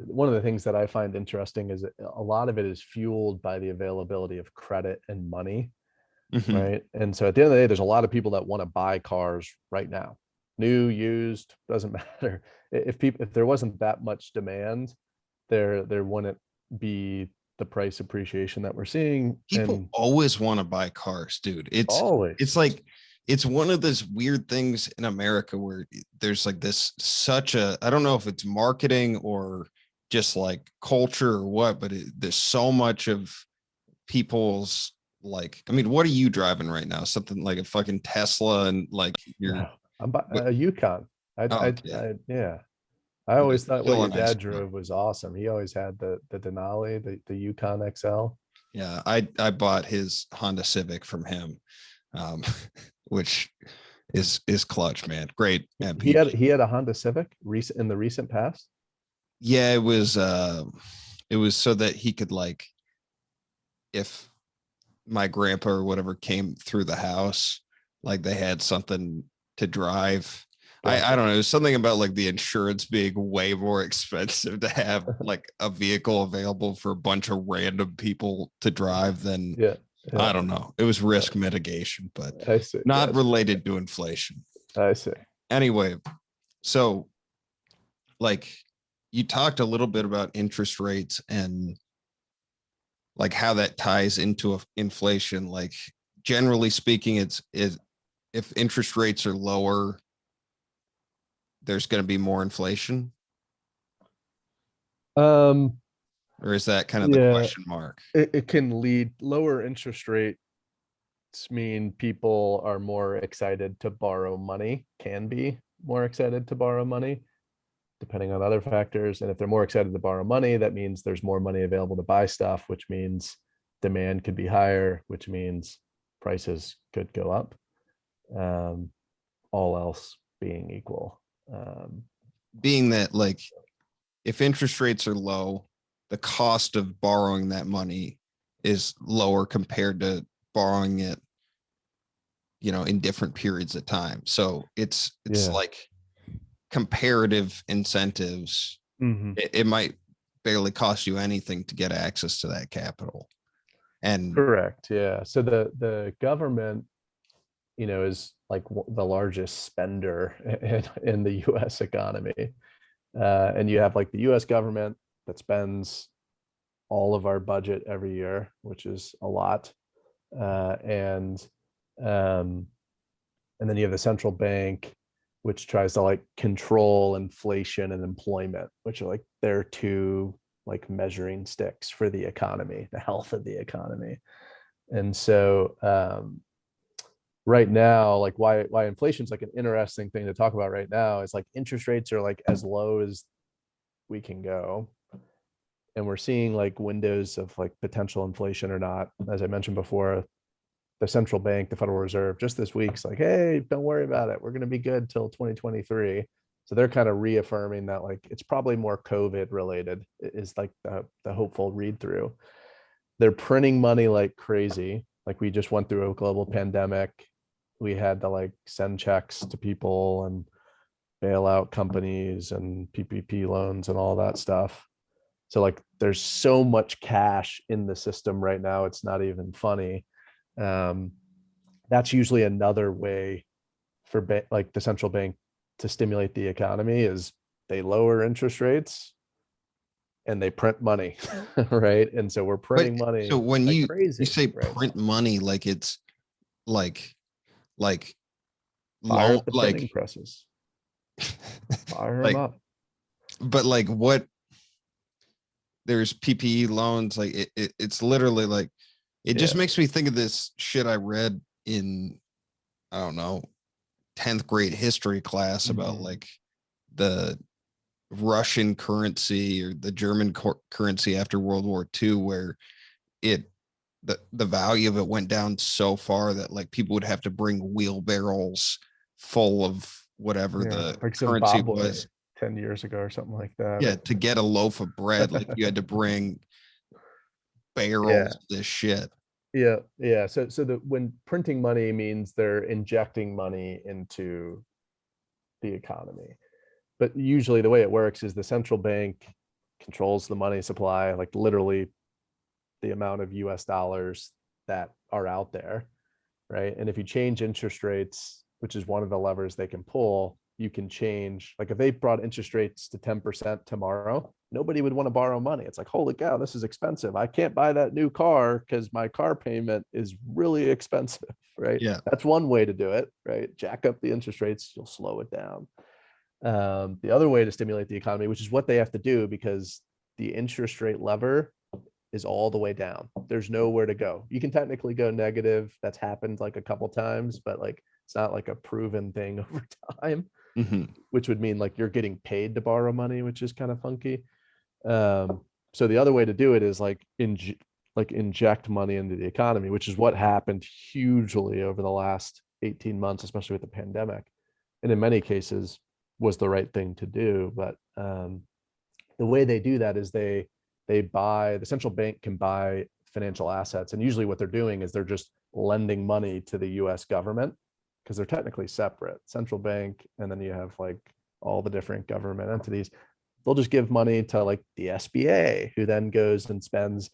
One of the things that I find interesting is that a lot of it is fueled by the availability of credit and money, Mhm. right? And so at the end of the day, there's a lot of people that want to buy cars right now, new, used, doesn't matter. If there wasn't that much demand, there wouldn't be the price appreciation that we're seeing. People And always want to buy cars, dude. It's always. like it's one of those weird things in America where there's like this such a, I don't know if it's marketing or just like culture or what, but there's so much of people's, like, I mean, what are you driving right now? Something like a fucking Tesla, and like you're No, I'm what? a Yukon. Oh, yeah, Yeah. I but always thought what still a your nice dad car. drove was awesome. He always had the Denali, the Yukon XL. Yeah, I bought his Honda Civic from him, um, which is clutch, man. Great MPG. He had a Honda Civic recent in the recent past. Yeah, it was so that he could, like, if my grandpa or whatever came through the house, like they had something to drive. I Gotcha. don't know. There's something about like the insurance being way more expensive to have like a vehicle available for a bunch of random people to drive than, Yeah. Yeah. I don't know. It was risk mitigation, but I see. not Gotcha. related to inflation. I see. Anyway, so like you talked a little bit about interest rates and like how that ties into inflation. Like generally speaking, it's if interest rates are lower, there's going to be more inflation, Um, or is that kind of the yeah, question mark? it can lead lower interest rates mean people are more excited to borrow money, can be more excited to borrow money, depending on other factors. And if they're more excited to borrow money, that means there's more money available to buy stuff, which means demand could be higher, which means prices could go up. Um, all else being equal. Um, Being that, like, if interest rates are low, the cost of borrowing that money is lower compared to borrowing it, in different periods of time. So it's yeah. like comparative incentives, it might barely cost you anything to get access to that capital. And Correct. Yeah. So the government, is like the largest spender in the U.S. economy, and you have like the U.S. government that spends all of our budget every year, which is a lot, and um, and then you have the central bank, which tries to like control inflation and employment, which are like their two like measuring sticks for the economy, the health of the economy. And so right now, like why inflation is like an interesting thing to talk about right now is like interest rates are like as low as we can go. And we're seeing like windows of like potential inflation or not. As I mentioned before, the central bank, the Federal Reserve, just this week's like, hey, don't worry about it. We're going to be good till 2023. So they're kind of reaffirming that like it's probably more COVID related is like the hopeful read through. They're printing money like crazy. Like we just went through a global pandemic. We had to like send checks to people and bail out companies and PPP loans and all that stuff. So like there's so much cash in the system right now, it's not even funny. That's usually another way for like the central bank to stimulate the economy is they lower interest rates and they print money, right? And so we're printing money so when like you crazy say right print now. money, like it's like Fire loan, up the printing like presses, fire them like, up. but like what, there's PPE loans, like it's literally like, it just Yeah. makes me think of this shit I read in, I don't know, 10th grade history class about like the Russian currency or the German currency after World War II, where it, the value of it went down so far that like people would have to bring wheelbarrows full of whatever Yeah, the like currency Zimbabwe was. 10 years ago or something like that. Yeah, to get a loaf of bread, like you had to bring barrels Yeah. of this shit. Yeah. So when printing money means they're injecting money into the economy. But usually the way it works is the central bank controls the money supply, like literally the amount of US dollars that are out there, right? And if you change interest rates, which is one of the levers they can pull, you can change, like if they brought interest rates to 10% tomorrow, nobody would want to borrow money. It's like, holy cow, this is expensive. I can't buy that new car because my car payment is really expensive, right? Yeah. That's one way to do it, right? Jack up the interest rates, you'll slow it down. The other way to stimulate the economy, which is what they have to do because the interest rate lever is all the way down. There's nowhere to go. You can technically go negative. That's happened like a couple times, but like it's not like a proven thing over time, which would mean like you're getting paid to borrow money, which is kind of funky. So the other way to do it is like inject money into the economy, which is what happened hugely over the last 18 months, especially with the pandemic. And in many cases was the right thing to do. But the way they do that is they buy, the central bank can buy financial assets. And usually what they're doing is they're just lending money to the US government because they're technically separate, central bank. And then you have like all the different government entities. They'll just give money to like the SBA, who then goes and spends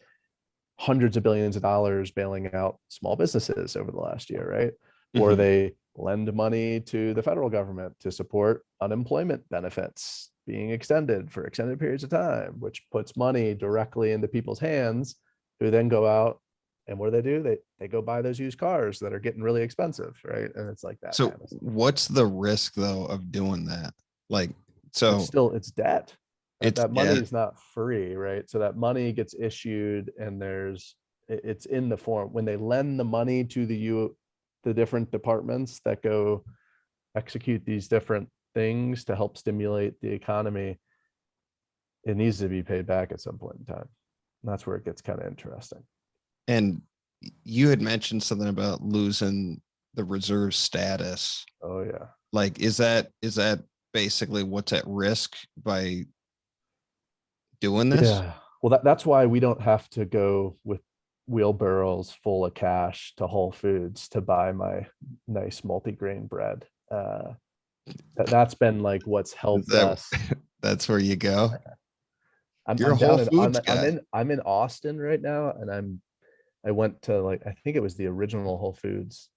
hundreds of billions of dollars bailing out small businesses over the last year, right? Or they lend money to the federal government to support unemployment benefits being extended for extended periods of time, which puts money directly into people's hands, who then go out and what do? They go buy those used cars that are getting really expensive, right? And it's like that. So kind of stuff. what's the risk though of doing that? Like, so It's debt. it's That money debt. is not free, right? So that money gets issued and it's in the form when they lend the money to the different departments that go execute these different things to help stimulate the economy. It needs to be paid back at some point in time. And that's where it gets kind of interesting. And you had mentioned something about losing the reserve status. Oh yeah. Like, is that basically what's at risk by doing this? Yeah. Well, that's why we don't have to go with wheelbarrows full of cash to Whole Foods to buy my nice multigrain bread. That's been like what's Is helped that us. that's where you go? You're a I'm Whole down in Foods guy. I'm in Austin right now, and I went to, like, I think it was the original Whole Foods.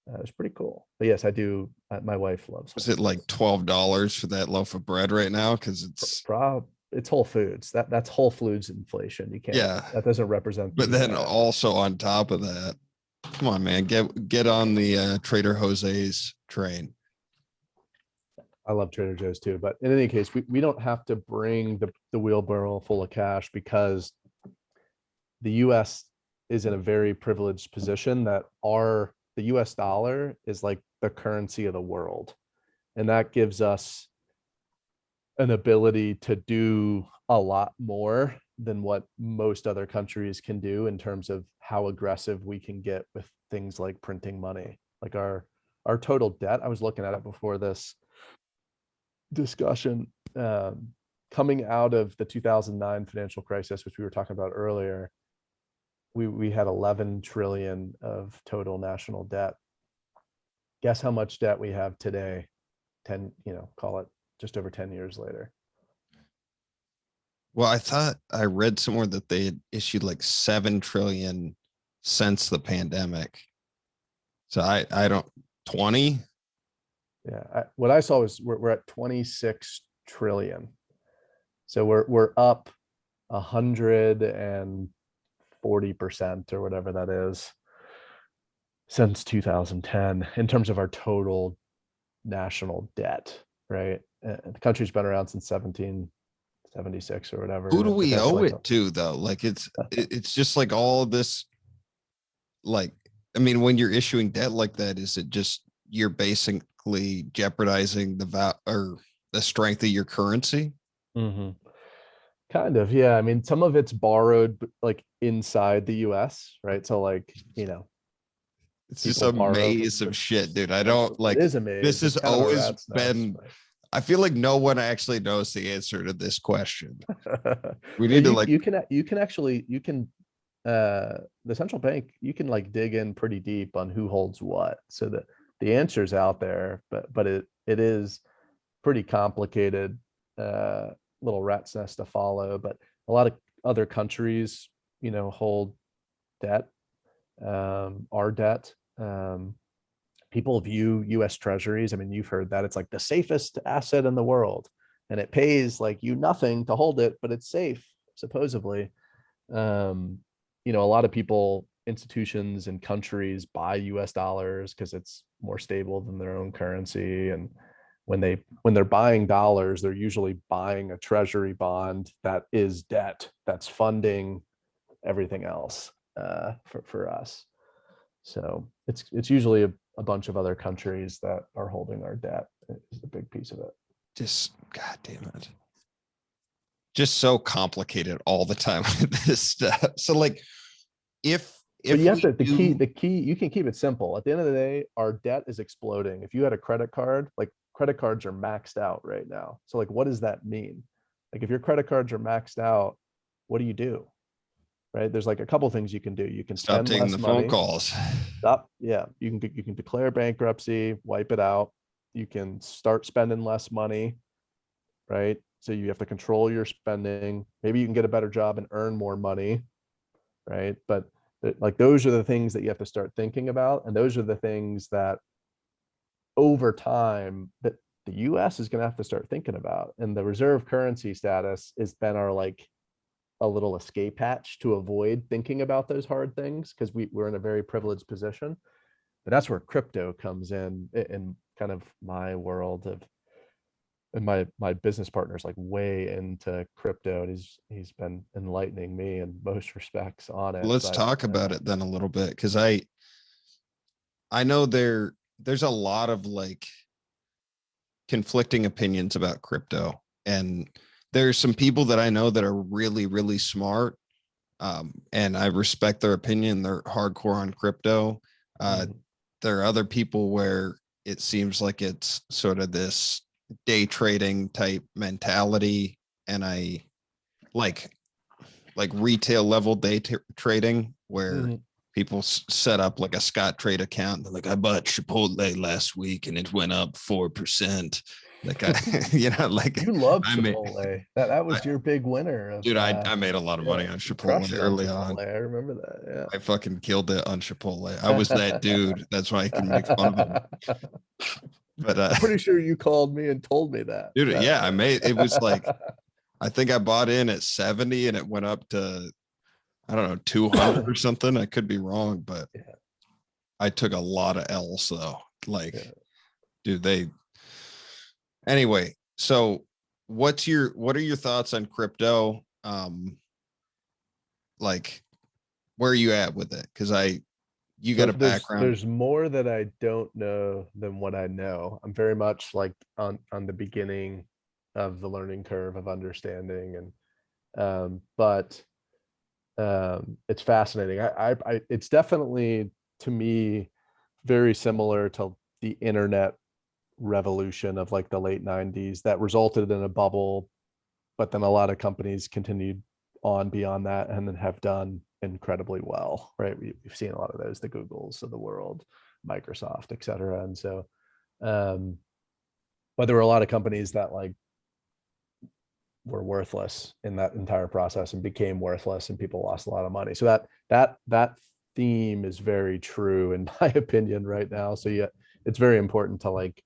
It was pretty cool. But yes, I do. My wife loves Was Whole it like Foods. $12 for that loaf of bread right now? Because it's It's Whole Foods. That's Whole Foods inflation. You can't. yeah. That doesn't represent But the. then also on top of that, come on, man, get on the Trader Jose's train. I love Trader Joe's too. But in any case, we don't have to bring the wheelbarrow full of cash, because the U.S. is in a very privileged position that the U.S. dollar is like the currency of the world, and that gives us an ability to do a lot more than what most other countries can do in terms of how aggressive we can get with things like printing money. Like our total debt, I was looking at it before this discussion, coming out of the 2009 financial crisis, which we were talking about earlier. We had 11 trillion of total national debt. Guess how much debt we have today? 10, call it just over 10 years later. Well, I thought I read somewhere that they had issued like 7 trillion since the pandemic. So I don't 20. Yeah, what I saw was we're at 26 trillion. So we're up 140% or whatever that is since 2010 in terms of our total national debt, right? The country's been around since 1776 or Who do whatever. It we has owe like it to though? Like it's just like all of this. Like, I mean, when you're issuing debt like that, is it just you're basically jeopardizing or the strength of your currency? Mhm. Kind of, yeah. I mean, some of it's borrowed like inside the US, right? So like, It's just people a borrow from maze of shit, dude. I don't it like is a this maze. has It's kind of a always rat's nest, been. I feel like no one actually knows the answer to this question. but We well, need to like you can the central bank, you can like dig in pretty deep on who holds what. So that the answer's out there, but it is pretty complicated, little rat's nest to follow. But a lot of other countries, hold debt, our debt. People view US treasuries. I mean, you've heard that it's like the safest asset in the world, and it pays like you nothing to hold it, but it's safe, supposedly. Um, a lot of people, institutions and countries buy US dollars because it's more stable than their own currency. And when they're buying dollars, they're usually buying a treasury bond that is debt that's funding everything else, for us. So it's usually a bunch of other countries that are holding our debt is a big piece of it. just god damn it. Just so complicated all the time with this stuff. So like But if you have we to do the key, you can keep it simple. At the end of the day, our debt is exploding. If you had a credit card, like credit cards are maxed out right now. So like what does that mean? Like if your credit cards are maxed out, what do? Right? There's like a couple things you can do. You can stop spend taking less the phone money. calls. Stop. Yeah, you can declare bankruptcy, wipe it out. You can start spending less money, right? So you have to control your spending. Maybe you can get a better job and earn more money, right? But like those are the things that you have to start thinking about, and those are the things that over time that the US is going to have to start thinking about. And the reserve currency status has been our like a little escape hatch to avoid thinking about those hard things, because we're in a very privileged position. But that's where crypto comes in kind of my world of, and my business partner's like way into crypto, and he's been enlightening me in most respects on it. Let's But talk about it then a little bit because I know there's a lot of like conflicting opinions about crypto, and there's some people that I know that are really really smart, and I respect their opinion. They're hardcore on crypto. mhm. There are other people where it seems like it's sort of this day trading type mentality, and I like retail level day trading where Mhm. people set up like a Scott Trade account. They're like, I bought Chipotle last week and it went up 4%. Like I, like You love I made, Chipotle. That was your big winner of dude, I made a lot of money on you Chipotle crushed it on early on. Chipotle. I remember that. I fucking killed it on Chipotle. I was that dude. That's why I can make fun of him. Yeah. But I'm pretty sure you called me and told me that. dude, yeah, it was like, I think I bought in at 70 and it went up to, I don't know, 200 or something. I could be wrong, but Yeah. I took a lot of L's though. Like, Yeah. dude, anyway, so what are your thoughts on crypto? Like, where are you at with it? Because you got a background. There's more that I don't know than what I know. I'm very much like on the beginning of the learning curve of understanding, and but it's fascinating. It's definitely, to me, very similar to the internet revolution of like the late 90s that resulted in a bubble, but then a lot of companies continued on beyond that and then have done incredibly well, right? We've seen a lot of those, the Googles of the world, Microsoft, et cetera. And so, but there were a lot of companies that like were worthless in that entire process and became worthless, and people lost a lot of money. So that theme is very true in my opinion right now. So yeah, it's very important to like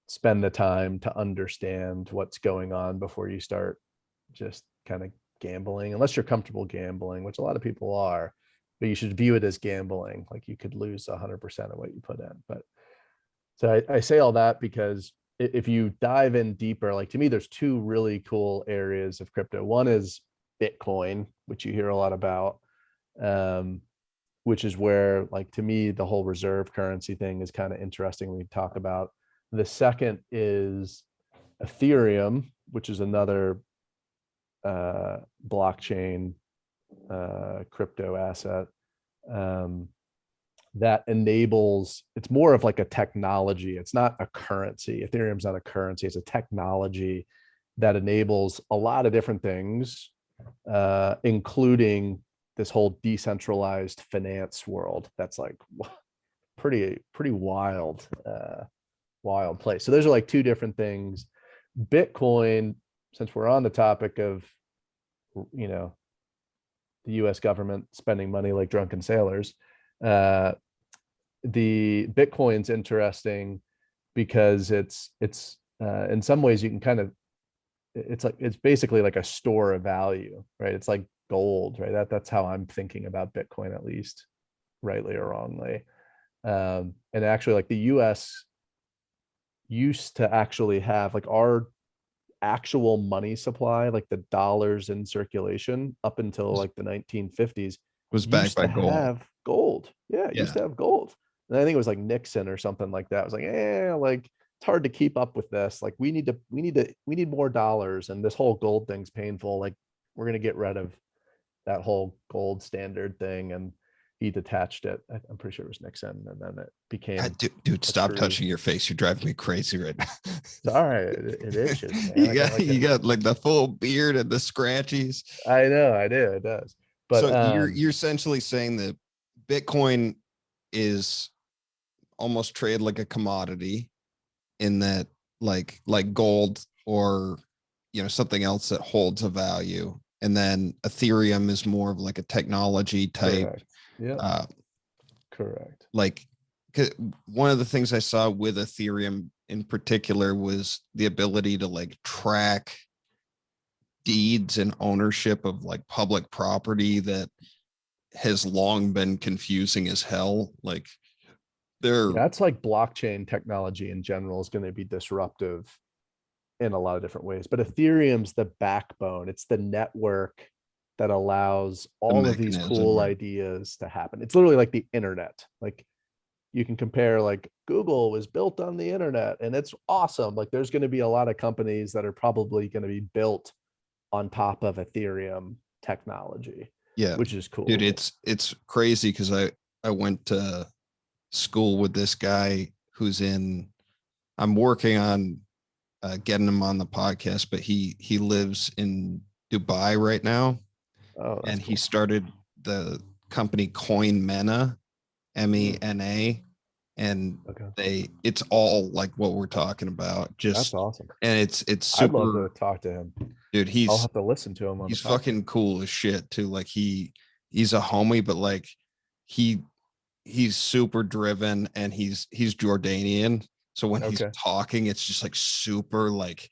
spend the time to understand what's going on before you start just kind of gambling, unless you're comfortable gambling, which a lot of people are, but you should view it as gambling. Like you could lose 100% of what you put in. But so I say all that because if you dive in deeper, like to me, there's two really cool areas of crypto. One is Bitcoin, which you hear a lot about, which is where, like, to me, the whole reserve currency thing is kind of interesting when we talk about. The second is Ethereum, which is another blockchain crypto asset that enables, it's more of like a technology. It's not a currency. Ethereum's not a currency. It's a technology that enables a lot of different things, including this whole decentralized finance world. That's like pretty wild place. So those are like two different things. Bitcoin, since we're on the topic of, the US government spending money like drunken sailors, the Bitcoin's interesting because it's in some ways you can kind of, it's basically like a store of value, right? It's like gold, right? That's how I'm thinking about Bitcoin, at least, rightly or wrongly. And actually, like the US used to actually have like our actual money supply, like the dollars in circulation up until like the 1950s, was backed used by to gold. have gold. Yeah, it used to have gold. And I think it was like Nixon or something like that. I was like, like it's hard to keep up with this. Like we need more dollars, and this whole gold thing's painful. Like we're gonna get rid of that whole gold standard thing, and he detached it. I'm pretty sure it was Nixon, and then it became. God, dude, stop touching your face. You're driving me crazy right now. Sorry, it itches, man. You got like the full beard and the scratchies. I know, I do. It does. But so you're essentially saying that Bitcoin is almost traded like a commodity, in that like gold or something else that holds a value, and then Ethereum is more of like a technology type. Correct. Yeah. Correct. Like, one of the things I saw with Ethereum in particular was the ability to like track deeds and ownership of like public property that has long been confusing as hell. Like that's like blockchain technology in general is going to be disruptive in a lot of different ways, but Ethereum's the backbone. It's the network that allows all of these cool ideas to happen. It's literally like the internet. Like you can compare, like Google was built on the internet and it's awesome. Like there's going to be a lot of companies that are probably going to be built on top of Ethereum technology. Yeah, which is cool. Dude, it's crazy because I went to school with this guy I'm working on getting him on the podcast, but he lives in Dubai right now. Oh, and cool. He started the company Coin Mena, MENA, and Okay. it's all like what we're talking about. That's Just awesome. and it's I'd love super, to talk to him. dude. I'll have to listen to him on the He's podcast. fucking cool as shit too. Like he's a homie, but like he he's super driven and he's Jordanian. So when he's talking, it's just like super like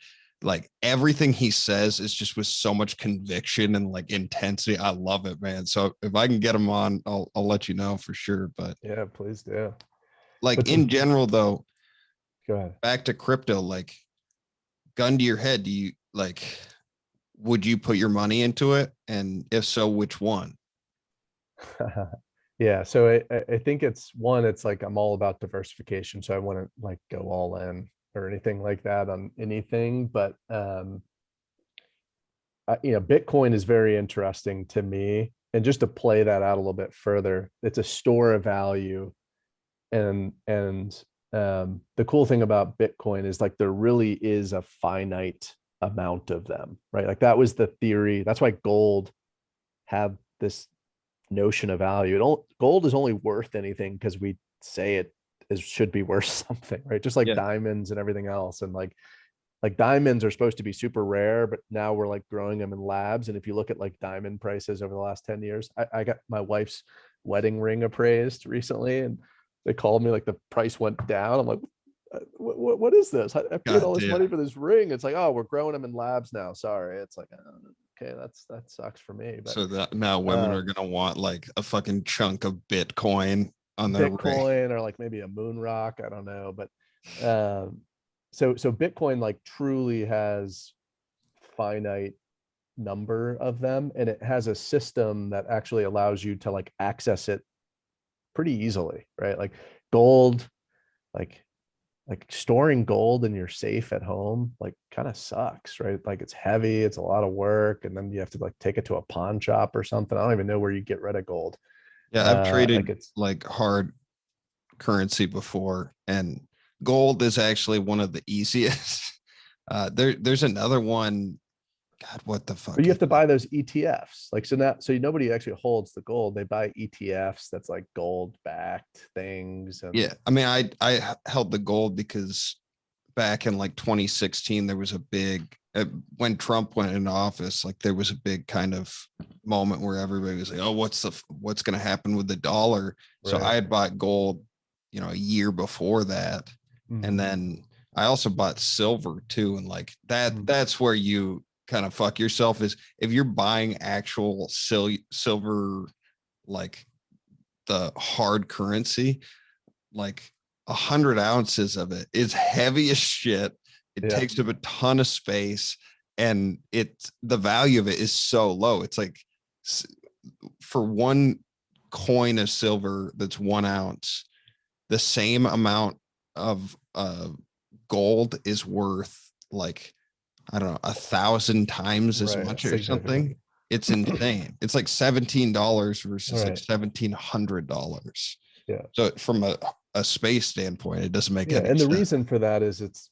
everything he says is just with so much conviction and like intensity. I love it, man. So if I can get him on, I'll let you know for sure. But yeah, please do. like in general though, go ahead. Back to crypto, like gun to your head, do you like would you put your money into it? And if so, which one? Yeah, so I think it's like I'm all about diversification, so I wouldn't like go all in or anything like that on anything. But Bitcoin is very interesting to me, and just to play that out a little bit further, it's a store of value, and the cool thing about Bitcoin is like there really is a finite amount of them, right? Like that was the theory. That's why gold had this notion of value. Gold is only worth anything because we say it should be worth something, right? Just like diamonds and everything else. And like diamonds are supposed to be super rare, but now we're like growing them in labs. And if you look at like diamond prices over the last 10 years, I got my wife's wedding ring appraised recently, and they called me like the price went down. I'm like, what is this? I paid all this money for this ring. It's like, oh, we're growing them in labs now. Sorry. It's like, okay, that sucks for me. But so that now women are gonna want like a fucking chunk of Bitcoin on their Bitcoin ring. Or like maybe a moon rock. I don't know. But so Bitcoin like truly has finite number of them, and it has a system that actually allows you to like access it pretty easily, right? Like gold, like storing gold in your safe at home like kind of sucks, right? Like it's heavy, it's a lot of work, and then you have to like take it to a pawn shop or something. I don't even know where you get rid of gold. Yeah, I've traded like hard currency before, and gold is actually one of the easiest. There's another one. God, what the fuck? But you have to buy those ETFs. Like so nobody actually holds the gold. They buy ETFs that's like gold backed things. And yeah, I mean, I held the gold because back in like 2016 there was a big when Trump went into office, like there was a big kind of moment where everybody was like, oh, what's going to happen with the dollar? So I had bought gold, a year before that. And then I also bought silver too. And like that's where you kind of fuck yourself, is if you're buying actual silver, like the hard currency, like 100 ounces of it is heavy as shit. It takes up a ton of space, and the value of it is so low. It's like for one coin of silver that's 1 ounce, the same amount of gold is worth like, I don't know, 1,000 times as much or something. It's insane. It's like $17 versus like $1,700. Yeah. So from a space standpoint, it doesn't make any sense. And the reason for that is it's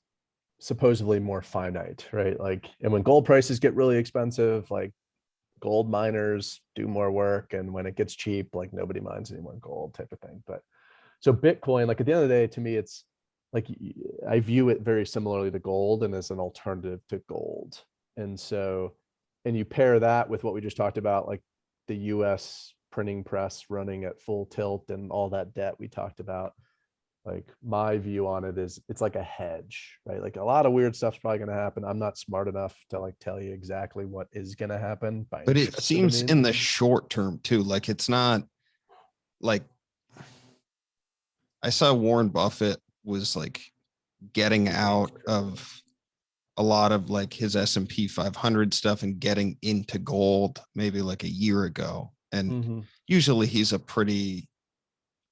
supposedly more finite, right? Like, and when gold prices get really expensive, like gold miners do more work, and when it gets cheap, like nobody mines any more gold type of thing. But so Bitcoin, like at the end of the day, to me, it's like I view it very similarly to gold and as an alternative to gold. And so, and you pair that with what we just talked about, like the US printing press running at full tilt and all that debt we talked about. Like my view on it is it's like a hedge, right? Like a lot of weird stuff's probably going to happen. I'm not smart enough to like tell you exactly what is going to happen. But it seems in the short term too, like it's not like I saw Warren Buffett was like getting out of a lot of like his S&P 500 stuff and getting into gold maybe like a year ago. And usually he's a pretty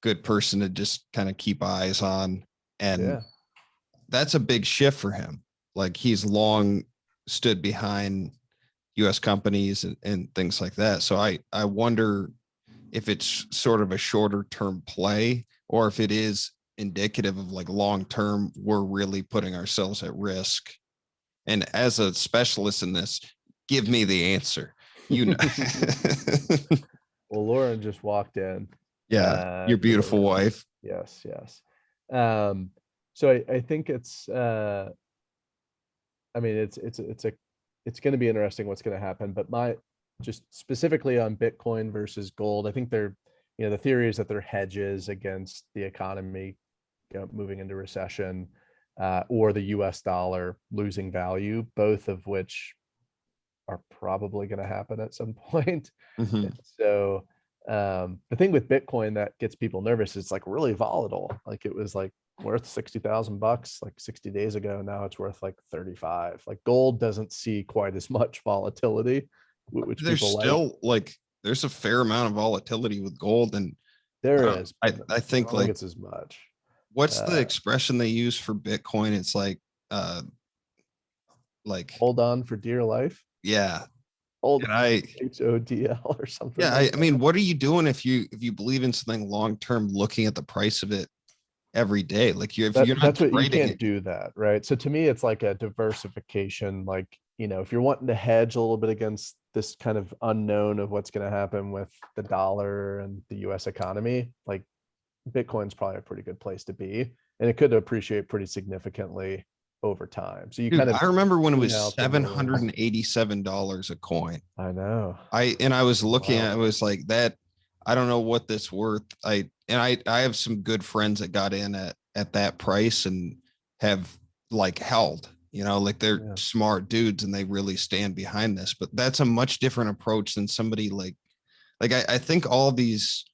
good person to just kind of keep eyes on. And that's a big shift for him. Like he's long stood behind US companies and things like that. So I wonder if it's sort of a shorter term play, or if it is indicative of like long term, we're really putting ourselves at risk. And as a specialist in this, give me the answer. Well, Lauren just walked in. Yeah, your To the beautiful room. wife. Yes, yes. So I think it's I mean it's going to be interesting what's going to happen, but just specifically on Bitcoin versus gold, I think the theory is that they're hedges against the economy moving into recession, or the US dollar losing value, both of which are probably going to happen at some point. Mhm. So the thing with Bitcoin that gets people nervous is like really volatile. Like it was like worth $60,000 like 60 days ago. Now it's worth like 35. Like gold doesn't see quite as much volatility, which There's people like. still like there's a fair amount of volatility with gold, and There is, I but I I think don't think like it's as much. what's the Uh, expression they use for Bitcoin? It's like Hold on for dear life. yeah, Hold and I HODL or something yeah like I that. mean, what are you doing if you believe in something long term, looking at the price of it every day? Like if you're not That's what you trading can't it, do that, right? So to me, it's like a diversification. Like, if you're wanting to hedge a little bit against this kind of unknown of what's going to happen with the dollar and the US economy, like Bitcoin's probably a pretty good place to be. And it could appreciate pretty significantly over time. So you dude. kind of I remember when it tune was out the noise. $787 a coin. I know. I was looking at it, Wow. was like that. I don't know what this worth. I have some good friends that got in at that price and have like held, like they're Yeah. smart dudes and they really stand behind this. But that's a much different approach than somebody like I think all these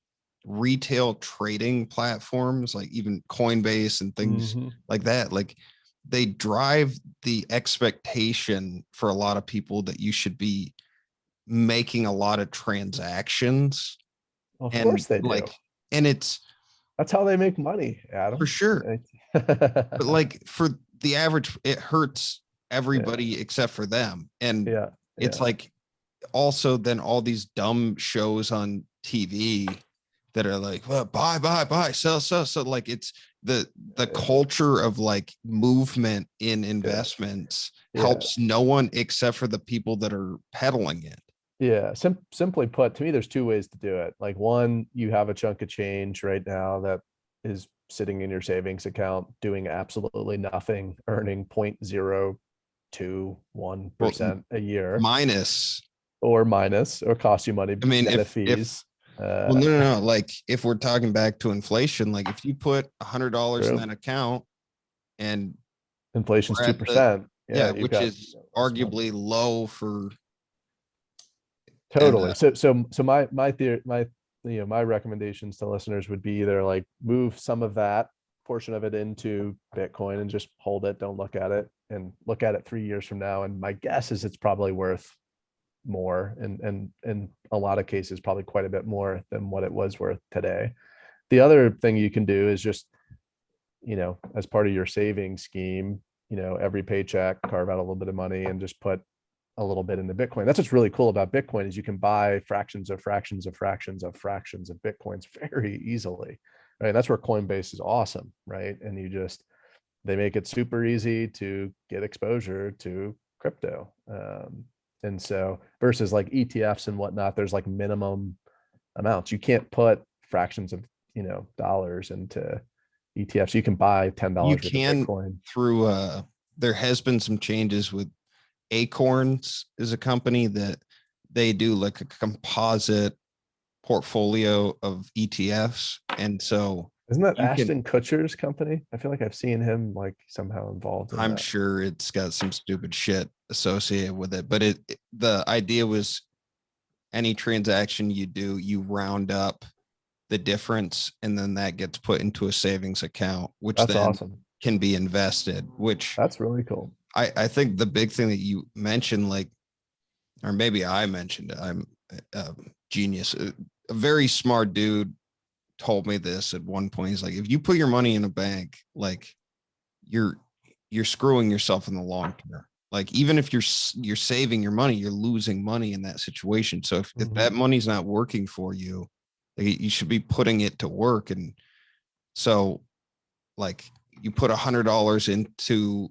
retail trading platforms, like even Coinbase and things Mm-hmm. like that, like they drive the expectation for a lot of people that you should be making a lot of transactions, Well, of and course they do. like and it's That's how they make money, for Adam. sure, but like for the average it hurts Yeah. everybody except for them. And Yeah. it's Yeah. like also then all these dumb shows on TV that are like, well, buy, sell. Like it's the Yeah. culture of like movement in Yeah. investments Yeah. helps no one except for the people that are peddling it. Yeah. Simply put, to me, there's two ways to do it. Like one, you have a chunk of change right now that is sitting in your savings account doing absolutely nothing, earning Well, 0.021% a year, minus, or minus, or cost you money I mean, net of if fees. well, no. Like if we're talking back to inflation, like if you put $100 in True. that account and Inflation's we're at the 2%. Yeah, yeah, you've which got is less money. arguably low for and Totally. So my theory, my recommendations to listeners would be either like move some of that portion of it into Bitcoin and just hold it, don't look at it, and look at it 3 years from now. And my guess is it's probably worth more, and in a lot of cases, probably quite a bit more than what it was worth today. The other thing you can do is just, as part of your saving scheme, every paycheck, carve out a little bit of money and just put a little bit into Bitcoin. That's what's really cool about Bitcoin is you can buy fractions of fractions of fractions of fractions of Bitcoins very easily. Right. That's where Coinbase is awesome. Right. And they make it super easy to get exposure to crypto. And so versus like ETFs and whatnot, there's like minimum amounts. You can't put fractions of, dollars into ETFs. You can buy you $10 worth of can Bitcoin. through there has been some changes with Acorns is a company that they do like a composite portfolio of ETFs. And so Isn't that you can, Ashton Kutcher's company? I feel like I've seen him like somehow involved in I'm that. sure it's got some stupid shit associated with it, but the idea was any transaction you do, you round up the difference and then that gets put into a savings account, which That's then awesome. can be invested, which That's really cool. I think the big thing that you mentioned, like, or maybe I mentioned it, I'm a genius. A very smart dude told me this at one point. He's like, if you put your money in a bank, like you're you're screwing yourself in the long term. Like even if you're saving your money, you're losing money in that situation. So if Mhm. that money's not working for you, like, you should be putting it to work. And so like you put $100 into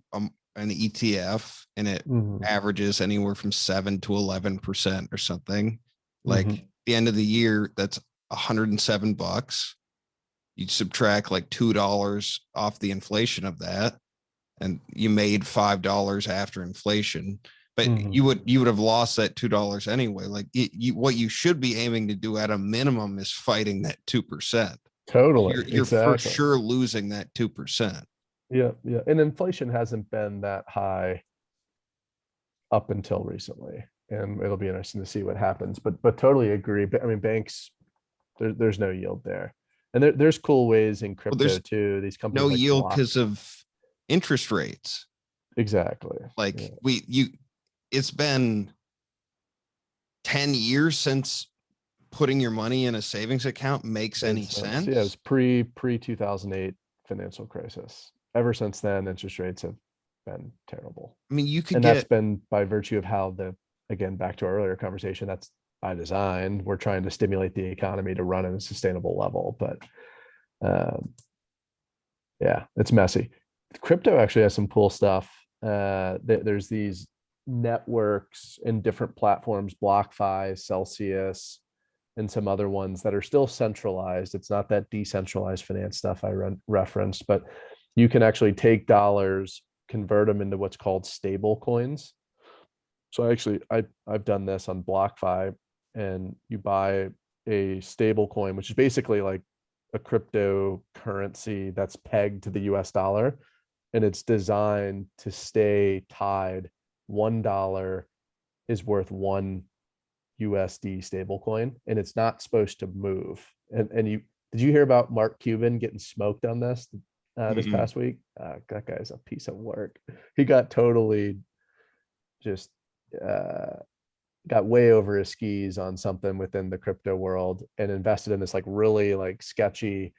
an ETF and it Mhm. averages anywhere from 7 to 11% or something. Like Mhm. the end of the year, that's $107. You subtract like $2 off the inflation of that, and you made $5 after inflation. But you would have lost that $2 anyway. Like what you should be aiming to do at a minimum is fighting that 2%. Totally. You're for Exactly. sure losing that 2%. Yeah. Yeah. And inflation hasn't been that high up until recently. And it'll be interesting to see what happens. But totally agree. But I mean, banks, there's no yield there. And there's cool ways in crypto there's too. These companies No like yield Block. because of interest rates. Exactly. Like it's been 10 years since putting your money in a savings account makes any sense. Yeah, it was pre 2008 financial crisis. Ever since then, interest rates have been terrible. I mean, you could And get that's been by virtue of how again, back to our earlier conversation, that's by design. We're trying to stimulate the economy to run at a sustainable level. But yeah, it's messy. Crypto actually has some cool stuff. There's these networks and different platforms, BlockFi, Celsius, and some other ones that are still centralized. It's not that decentralized finance stuff I referenced, but you can actually take dollars, convert them into what's called stable coins. So I've done this on BlockFi, and you buy a stable coin, which is basically like a cryptocurrency that's pegged to the US dollar, and it's designed to stay tied. $1 is worth one USD stablecoin, and it's not supposed to move. And did you hear about Mark Cuban getting smoked on this this past week? That guy's a piece of work. He got totally just got way over his skis on something within the crypto world and invested in this like really like sketchy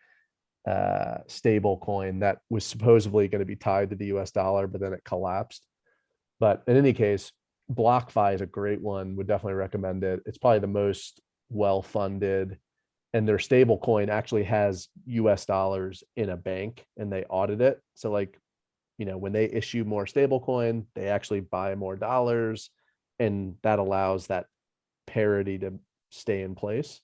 stable coin that was supposedly going to be tied to the US dollar, but then it collapsed. But in any case, BlockFi is a great one. Would definitely recommend it. It's probably the most well-funded, and their stable coin actually has US dollars in a bank, and they audit it. So like, when they issue more stable coin, they actually buy more dollars, and that allows that parity to stay in place.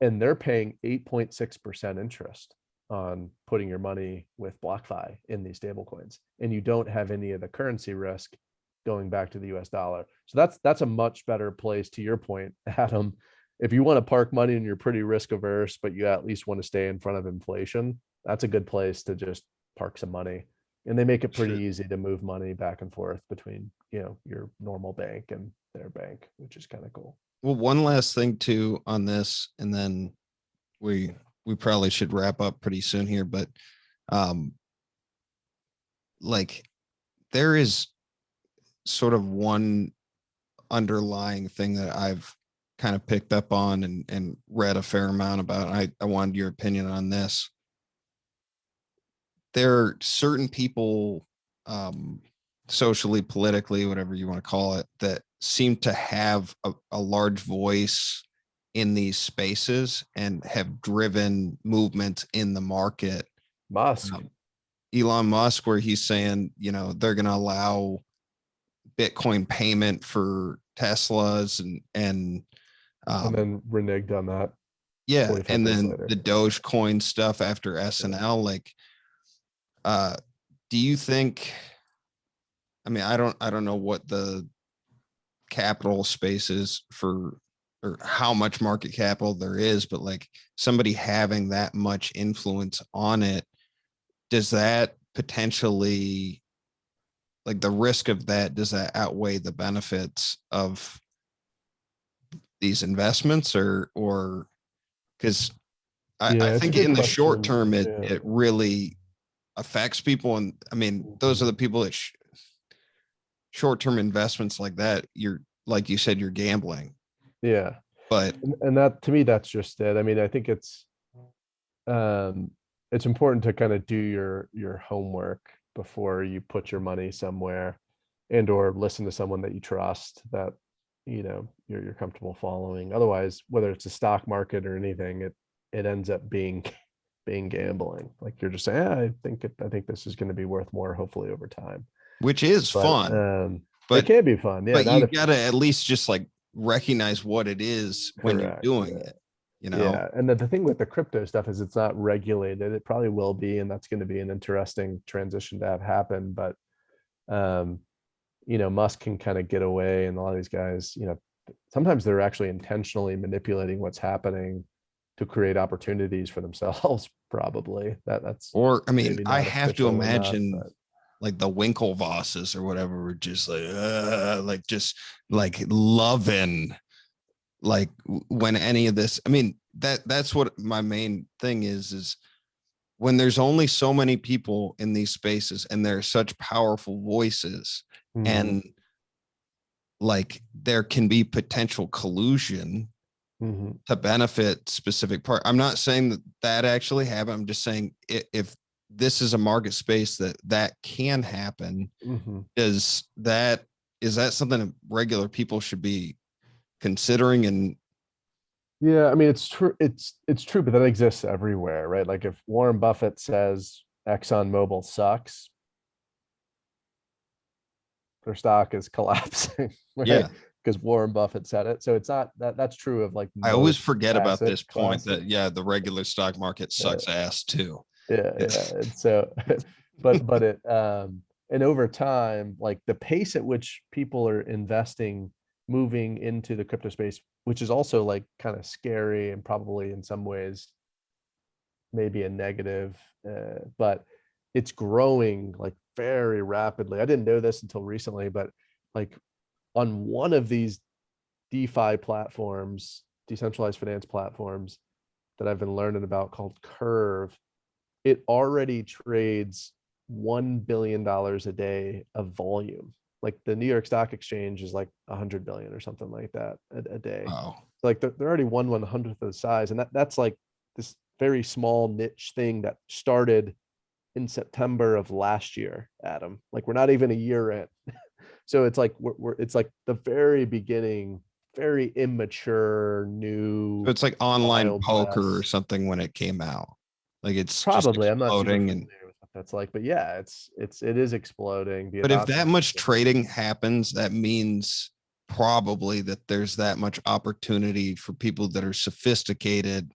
And they're paying 8.6% interest on putting your money with BlockFi in these stable coins, and you don't have any of the currency risk going back to the US dollar. So that's a much better place, to your point, Adam. If you want to park money and you're pretty risk averse, but you at least want to stay in front of inflation, that's a good place to just park some money. And they make it pretty easy to move money back and forth between, your normal bank and their bank, which is kind of cool. Well, one last thing too on this, and then we probably should wrap up pretty soon here, but like there is sort of one underlying thing that I've kind of picked up on and read a fair amount about. I wanted your opinion on this. There are certain people, socially, politically, whatever you want to call it, that seem to have a large voice in these spaces and have driven movement in the market. Musk. Elon Musk, where he's saying, they're going to allow Bitcoin payment for Teslas and then reneged on that. Yeah. And then the Dogecoin stuff after SNL, like, do you think, I mean, I don't know what the capital space is for, or how much market capital there is, but like somebody having that much influence on it, does that potentially, like the risk of that, does that outweigh the benefits of these investments, or because I think in the short term, it really affects people. And I mean, those are the people that short-term investments like that, you're, like you said, you're gambling. Yeah. But and that, to me, that's just it. I mean, I think it's important to kind of do your homework before you put your money somewhere, and or listen to someone that you trust, that you're comfortable following. Otherwise, whether it's a stock market or anything, it ends up being gambling. Like you're just saying, I think this is going to be worth more, hopefully over time, which is fun. But it can be fun. Yeah, but you gotta at least just like recognize what it is when you're Correct. doing it, you know? Yeah. And the thing with the crypto stuff is it's not regulated. It probably will be, and that's going to be an interesting transition to have happen. But Musk can kind of get away, and a lot of these guys, sometimes they're actually intentionally manipulating what's happening to create opportunities for themselves. Probably that's, Or, I mean, maybe I not have to official enough, imagine but like the Winklevosses or whatever were just like just like loving like when any of this, I mean, that's what my main thing is when there's only so many people in these spaces and there are such powerful voices and like there can be potential collusion to benefit specific part. I'm not saying that actually happened. I'm just saying if this is a market space that can happen, is that something that regular people should be considering? And yeah, I mean, it's true. It's true, but that exists everywhere, right? Like if Warren Buffett says ExxonMobil sucks, their stock is collapsing, right? yeah, Because Warren Buffett said it. So it's not that's true of like I always most forget about asset this point that, classes. yeah, the regular stock market Yeah, sucks ass too. yeah. And so, but it and over time, like the pace at which people are investing, moving into the crypto space, which is also like kind of scary and probably in some ways maybe a negative, but it's growing like very rapidly. I didn't know this until recently, but like on one of these DeFi platforms, decentralized finance platforms that I've been learning about called Curve, it already trades $1 billion a day of volume. Like the New York Stock Exchange is like 100 billion or something like that a day. Oh, So like they're already 1/100th of the size, and that's like this very small niche thing that started in September of last year, Adam. Like we're not even a year in. So it's like it's like the very beginning, very immature, so new, it's like online wild poker or west. something when it came out. Like it's just Probably, I'm not super exploding. And familiar with what that's like, but yeah, it is exploding. The but if that adoption's much been trading happens, that means probably that there's that much opportunity for people that are sophisticated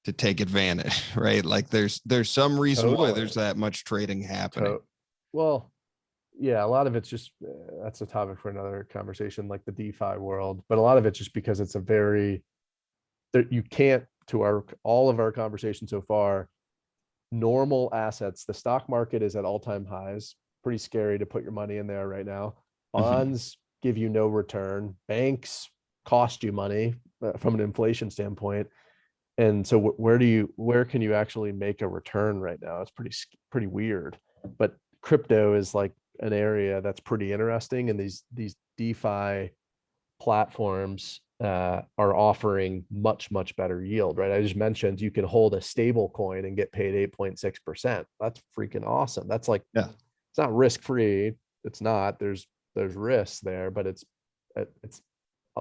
to take advantage, right? Like there's some reason why totally there's that much trading happening. to well, yeah, a lot of it's just that's a topic for another conversation, like the DeFi world, but a lot of it's just because it's a very that you can't to our all of our conversation so far, normal assets, the stock market is at all-time highs. Pretty scary to put your money in there right now. Mhm. Bonds give you no return. Banks cost you money from an inflation standpoint. And so where can you actually make a return right now? It's pretty weird. But crypto is like an area that's pretty interesting, and these DeFi platforms are offering much better yield, right? I just mentioned you can hold a stable coin and get paid 8.6%. That's freaking awesome. That's like Yeah. it's not risk free. It's not. There's risks there, but it's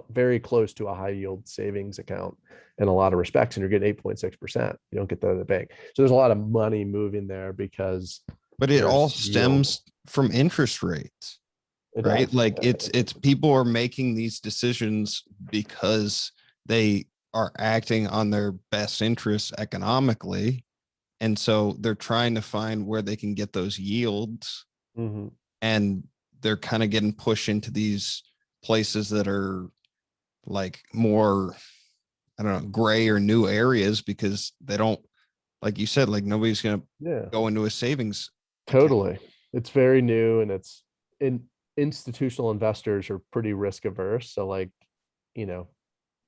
very close to a high yield savings account in a lot of respects, and you're getting 8.6%. You don't get that at the bank. So there's a lot of money moving there because But it all there's yield. stems from interest rates, It right? does. Like it's people are making these decisions because they are acting on their best interests economically. And so they're trying to find where they can get those yields, Mhm. and they're kind of getting pushed into these places that are like more, I don't know, gray or new areas because they don't, like you said, like nobody's going to Yeah. go into a savings account. Totally. It's very new, and it's in institutional investors are pretty risk averse. So like, you know,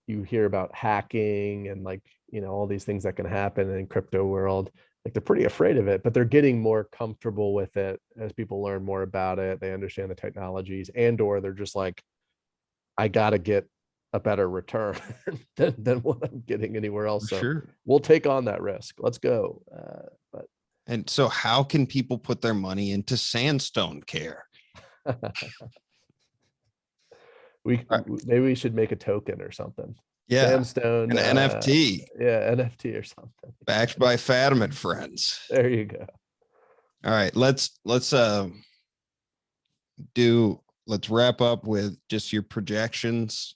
you hear about hacking and like, all these things that can happen in crypto world. Like they're pretty afraid of it, but they're getting more comfortable with it as people learn more about it. They understand the technologies, and or they're just like, I gotta get a better return than what I'm getting anywhere For else. So sure. we'll take on that risk. Let's go. But And so how can people put their money into Sandstone Care? maybe we should make a token or something. Yeah. Sandstone, An NFT yeah, NFT or something. backed by Fadam and friends. There you go. All right, let's wrap up with just your projections,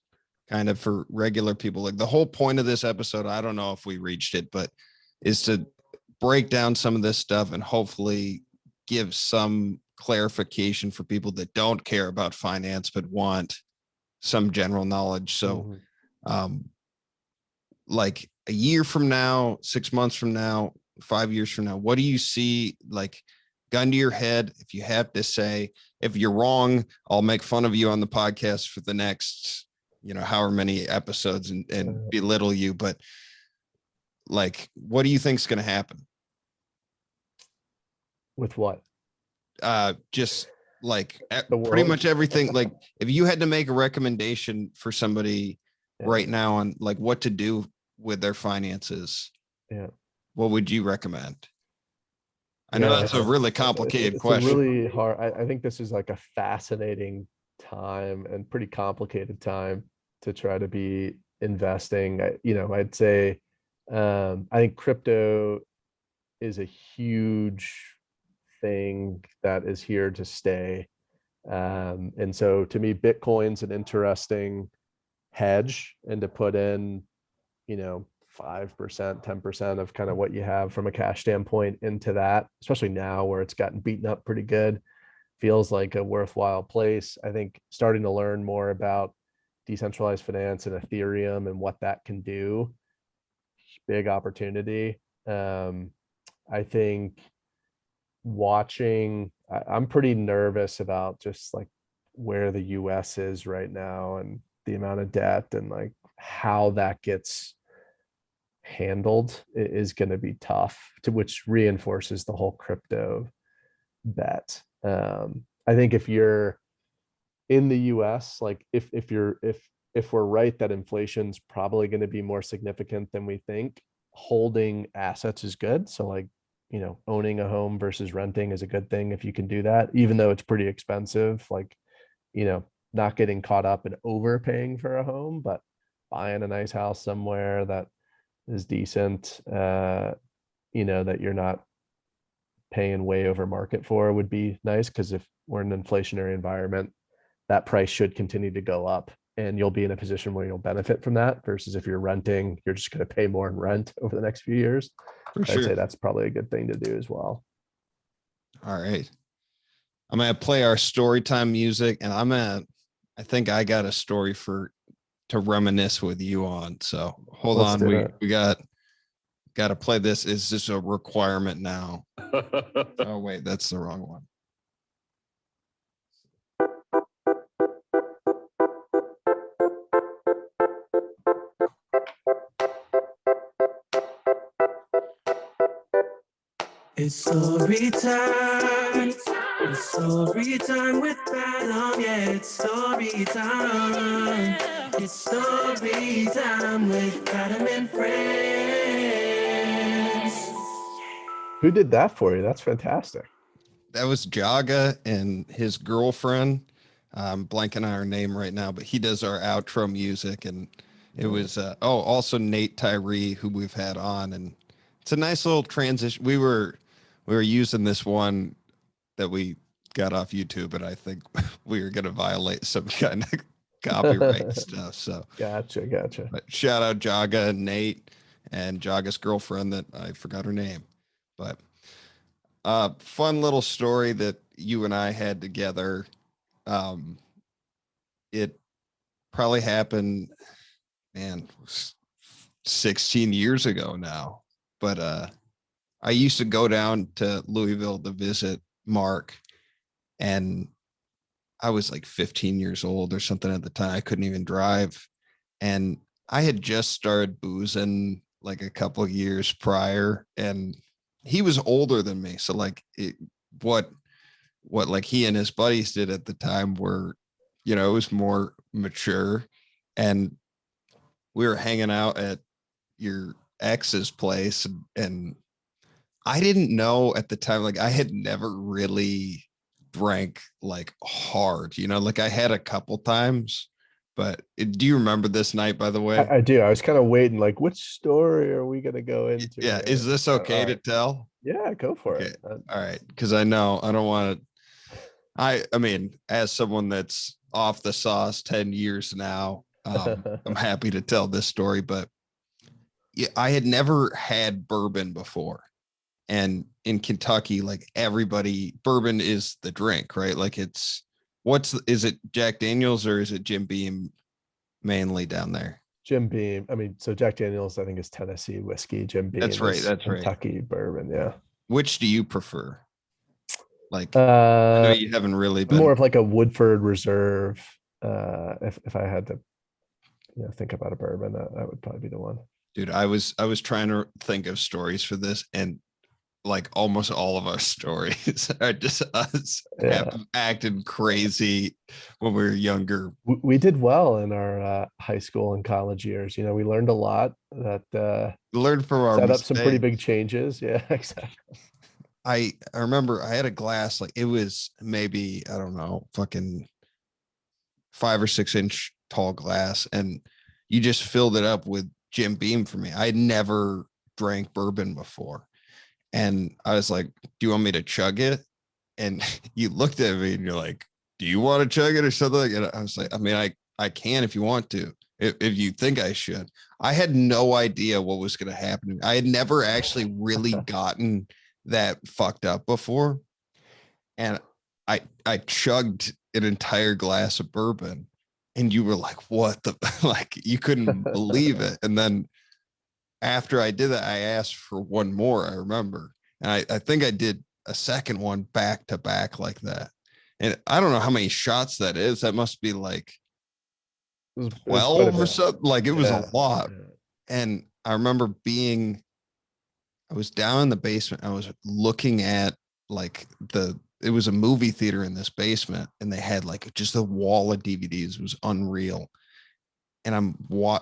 kind of for regular people. Like the whole point of this episode, I don't know if we reached it, but is to break down some of this stuff and hopefully give some clarification for people that don't care about finance but want some general knowledge. So like a year from now, 6 months from now, 5 years from now, what do you see? Like, gun to your head, if you have to say, if you're wrong, I'll make fun of you on the podcast for the next, however many episodes and belittle you. But like, what do you think is going to happen? With what? Just like The pretty world? much everything. Like if you had to make a recommendation for somebody right now on like what to do with their finances, what would you recommend? I know that's a really complicated question. It's a really hard, I think this is like a fascinating time and pretty complicated time to try to be investing. I'd say, I think crypto is a huge thing that is here to stay. And so to me, Bitcoin's an interesting hedge, and to put in, 5%, 10% of kind of what you have from a cash standpoint into that, especially now where it's gotten beaten up pretty good, feels like a worthwhile place. I think starting to learn more about decentralized finance and Ethereum and what that can do, big opportunity. I think I'm pretty nervous about just like where the US is right now and the amount of debt, and like how that gets handled is going to be tough, to which reinforces the whole crypto bet. I think if you're in the US, like if we're right that inflation's probably going to be more significant than we think, holding assets is good. So like, owning a home versus renting is a good thing if you can do that, even though it's pretty expensive. Like, not getting caught up in overpaying for a home, but buying a nice house somewhere that is decent, that you're not paying way over market for, would be nice. Because if we're in an inflationary environment, that price should continue to go up, and you'll be in a position where you'll benefit from that, versus if you're renting, you're just going to pay more in rent over the next few years. I'd say that's probably a good thing to do as well. All right. I'm going to play our story time music, and I think I got a story to reminisce with you on. So hold on. We got to play this. Is this a requirement now? Oh, wait, that's the wrong one. It's story time. It's story time with Fadam. Yeah, it's story time. It's story time with Fadam and friends. Who did that for you? That's fantastic. That was Jaga and his girlfriend. I'm blanking on her name right now, but he does our outro music. And it was, also Nate Tyree, who we've had on. And it's a nice little transition. We were using this one that we got off YouTube, and I think we were going to violate some kind of copyright stuff. So gotcha. But shout out Jaga and Nate and Jaga's girlfriend that I forgot her name. But fun little story that you and I had together. It probably happened, 16 years ago now. But I used to go down to Louisville to visit Mark, and I was like 15 years old or something at the time. I couldn't even drive. And I had just started boozing like a couple of years prior, and he was older than me. So like what like he and his buddies did at the time were, it was more mature. And we were hanging out at your ex's place, and I didn't know at the time, like I had never really drank like hard, like I had a couple times. But do you remember this night, by the way? I do. I was kind of waiting, like, which story are we going to go into? Yeah. Is this okay to tell? Yeah, go for it. All right. Because I know I don't want to. I mean, as someone that's off the sauce 10 years now, I'm happy to tell this story, but yeah, I had never had bourbon before. And in Kentucky, like everybody, bourbon is the drink, right? Like is it Jack Daniels or is it Jim Beam mainly down there? Jim Beam. I mean, so Jack Daniels, I think, is Tennessee whiskey. Jim That's Beam right. is That's right. Kentucky bourbon. Yeah. Which do you prefer? Like, I know you haven't really been More of like a Woodford Reserve. If I had to, think about a bourbon, that would probably be the one. dude. I was trying to think of stories for this, and like almost all of our stories are just us acting crazy when we were younger. We did well in our high school and college years. We learned a lot that Learned from our set up some pretty big mistakes. changes. Yeah, exactly. I remember I had a glass, like it was maybe, I don't know, fucking 5 or 6 inch tall glass, and you just filled it up with Jim Beam for me. I had never drank bourbon before. And I was like, do you want me to chug it? And you looked at me and you're like, do you want to chug it or something? And I was like, I mean, I can if you want to, if you think I should. I had no idea what was going to happen. I had never actually really gotten that fucked up before. And I chugged an entire glass of bourbon, and you were like, what the, like, you couldn't believe it. And then after I did that, I asked for one more, I remember. And I think I did a second one back to back like that. And I don't know how many shots that is. That must be like It was quite a 12 or bit. something. Like it was Yeah. a lot. Yeah. And I remember I was down in the basement. I was looking at like it was a movie theater in this basement, and they had like just a wall of DVDs. It was unreal. And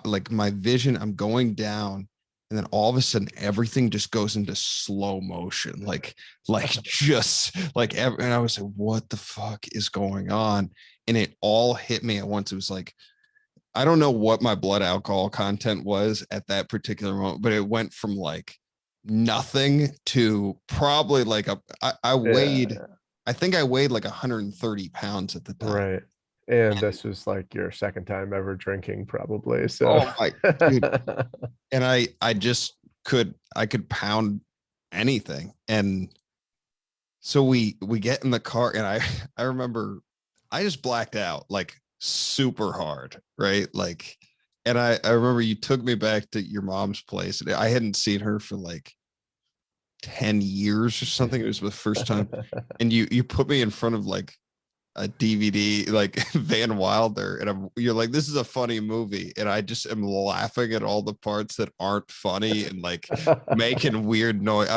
like my vision, I'm going down, and then all of a sudden everything just goes into slow motion, like just like and I was like, what the fuck is going on? And it all hit me at once. It was like, I don't know what my blood alcohol content was at that particular moment, but it went from like nothing to probably like I weighed, I think I weighed like 130 pounds at the time. Right. And this was like your second time ever drinking, probably. So, oh my dude. And I just I could pound anything. And so we get in the car, and I remember I just blacked out like super hard, right? Like, and I remember you took me back to your mom's place, and I hadn't seen her for like 10 years or something. It was the first time. And you put me in front of like a DVD, like Van Wilder, and you're like, this is a funny movie, and I just am laughing at all the parts that aren't funny and like making weird noise.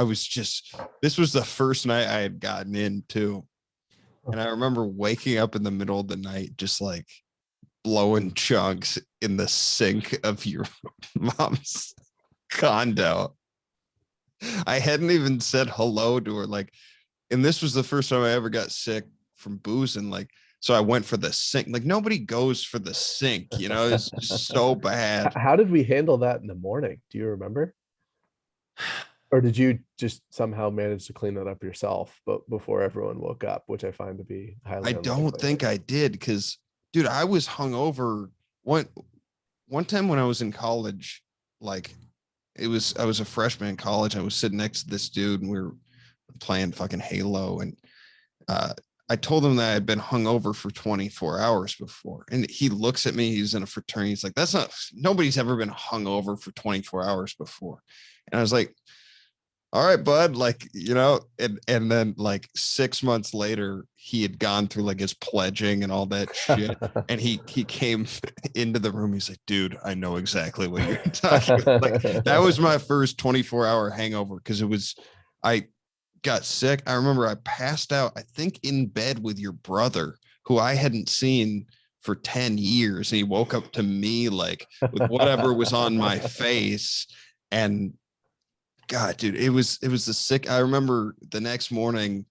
This was the first night I had gotten into, and I remember waking up in the middle of the night just like blowing chunks in the sink of your mom's condo. I hadn't even said hello to her, like, and this was the first time I ever got sick from boozing, like, so I went for the sink. Like, nobody goes for the sink, it's just so bad. How did we handle that in the morning? Do you remember? Or did you just somehow manage to clean that up yourself, but before everyone woke up, which I find to be highly I unlikely. don't think I did, because dude, I was hungover one time when I was in college. Like, I was a freshman in college. I was sitting next to this dude, and we were playing fucking Halo, and I told him that I had been hungover for 24 hours before. And he looks at me, he's in a fraternity. He's like, nobody's ever been hungover for 24 hours before. And I was like, all right, bud, like, and then like 6 months later, he had gone through like his pledging and all that shit. And he came into the room. He's like, dude, I know exactly what you're talking about. Like, that was my first 24-hour hangover, because I got sick. I remember I passed out, I think in bed with your brother, who I hadn't seen for 10 years. And he woke up to me like with whatever was on my face. And God, dude, it was the sick. I remember the next morning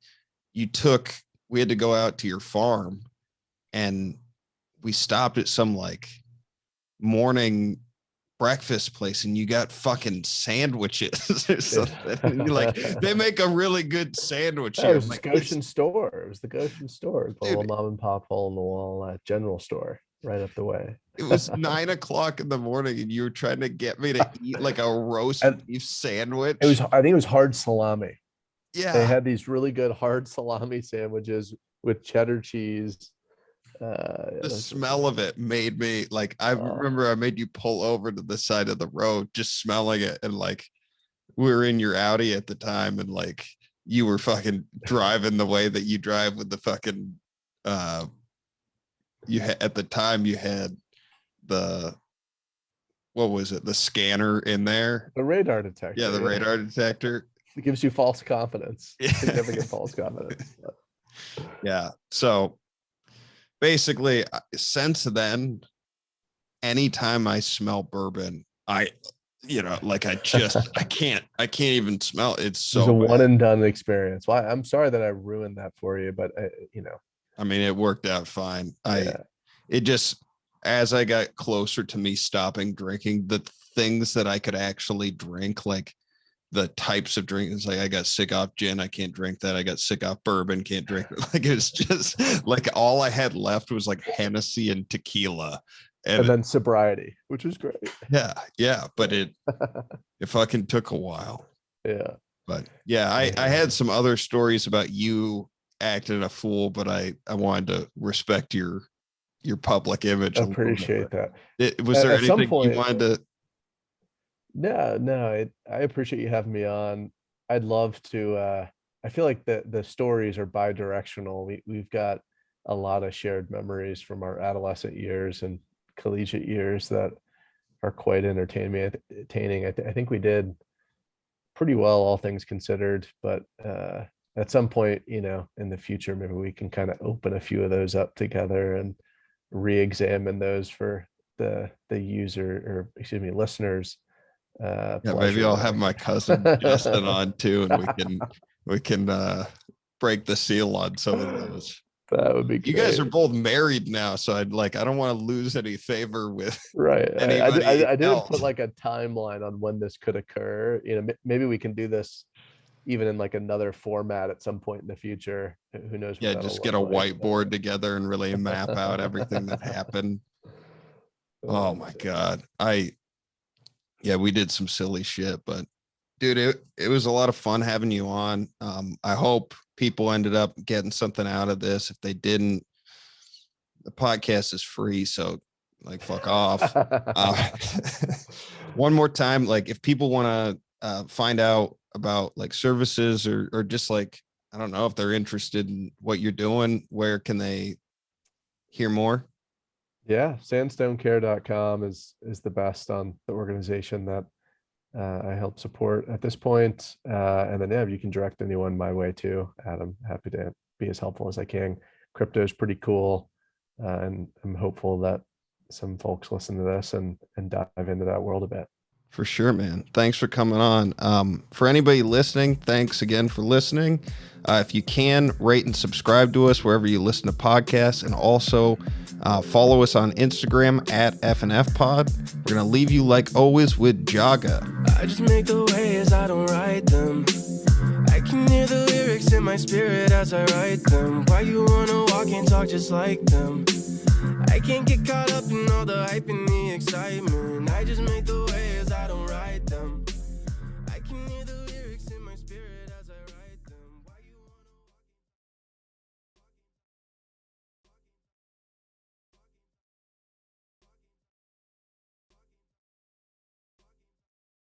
we had to go out to your farm, and we stopped at some like morning breakfast place, and you got fucking sandwiches or something. And you're like, they make a really good sandwich here. It was like, the Goshen store. It was the Goshen store. The Dude, little mom and pop hole in the wall general store. right up the way. It was 9 o'clock in the morning and you were trying to get me to eat like a roast And beef sandwich. I think it was hard salami. Yeah. They had these really good hard salami sandwiches with cheddar cheese. The smell of it made me like, I remember I made you pull over to the side of the road just smelling it. And like, we were in your Audi at the time and like, you were fucking driving the way that you drive with the fucking, at the time you had what was it? The scanner in there. The radar detector. Yeah. The radar detector. It gives you false confidence, significant false confidence. Yeah. So basically, since then, anytime I smell bourbon, I can't even smell it. It's so It's a bad. one and done experience. Well, I'm sorry that I ruined that for you, but I mean, it worked out fine. It just, as I got closer to me stopping drinking, the things that I could actually drink, like the types of drinks, like I got sick off gin, I can't drink that. I got sick off bourbon, can't drink it. Like it was just like all I had left was like Hennessy and tequila. And then sobriety, which is great. Yeah. But it fucking took a while. Yeah. But yeah, I had some other stories about you acting a fool, but I wanted to respect your public image. I appreciate that. Was there anything you wanted to? No, I appreciate you having me on. I'd love to. I feel like the stories are bi-directional. We've got a lot of shared memories from our adolescent years and collegiate years that are quite entertaining. I think we did pretty well, all things considered. But at some point, in the future, maybe we can kind of open a few of those up together and re-examine those for the listeners. Yeah, maybe I'll have my cousin Justin on too, and we can break the seal on some of those. That would be great. You guys are both married now, so I don't want to lose any favor with right. I didn't else. put like a timeline on when this could occur. Maybe we can do this even in like another format at some point in the future. Who knows? Yeah, just get a whiteboard together and really map out everything that happened. Oh my God. We did some silly shit, but dude, it was a lot of fun having you on. I hope people ended up getting something out of this. If they didn't, the podcast is free, so like fuck off. One more time, like if people want to find out about like services or just like, I don't know, if they're interested in what you're doing, where can they hear more? Yeah, sandstonecare.com is the best on the organization that I help support at this point. And then, you can direct anyone my way too, Adam. Happy to be as helpful as I can. Crypto is pretty cool. And I'm hopeful that some folks listen to this and dive into that world a bit. For sure, man. Thanks for coming on. For anybody listening, thanks again for listening. If you can, rate and subscribe to us wherever you listen to podcasts, and also follow us on Instagram at FNFpod. We're going to leave you, like always, with Jaga. I just make the waves, I don't write them. I can hear the lyrics in my spirit as I write them. Why you wanna walk and talk just like them? I can't get caught up in all the hype and the excitement.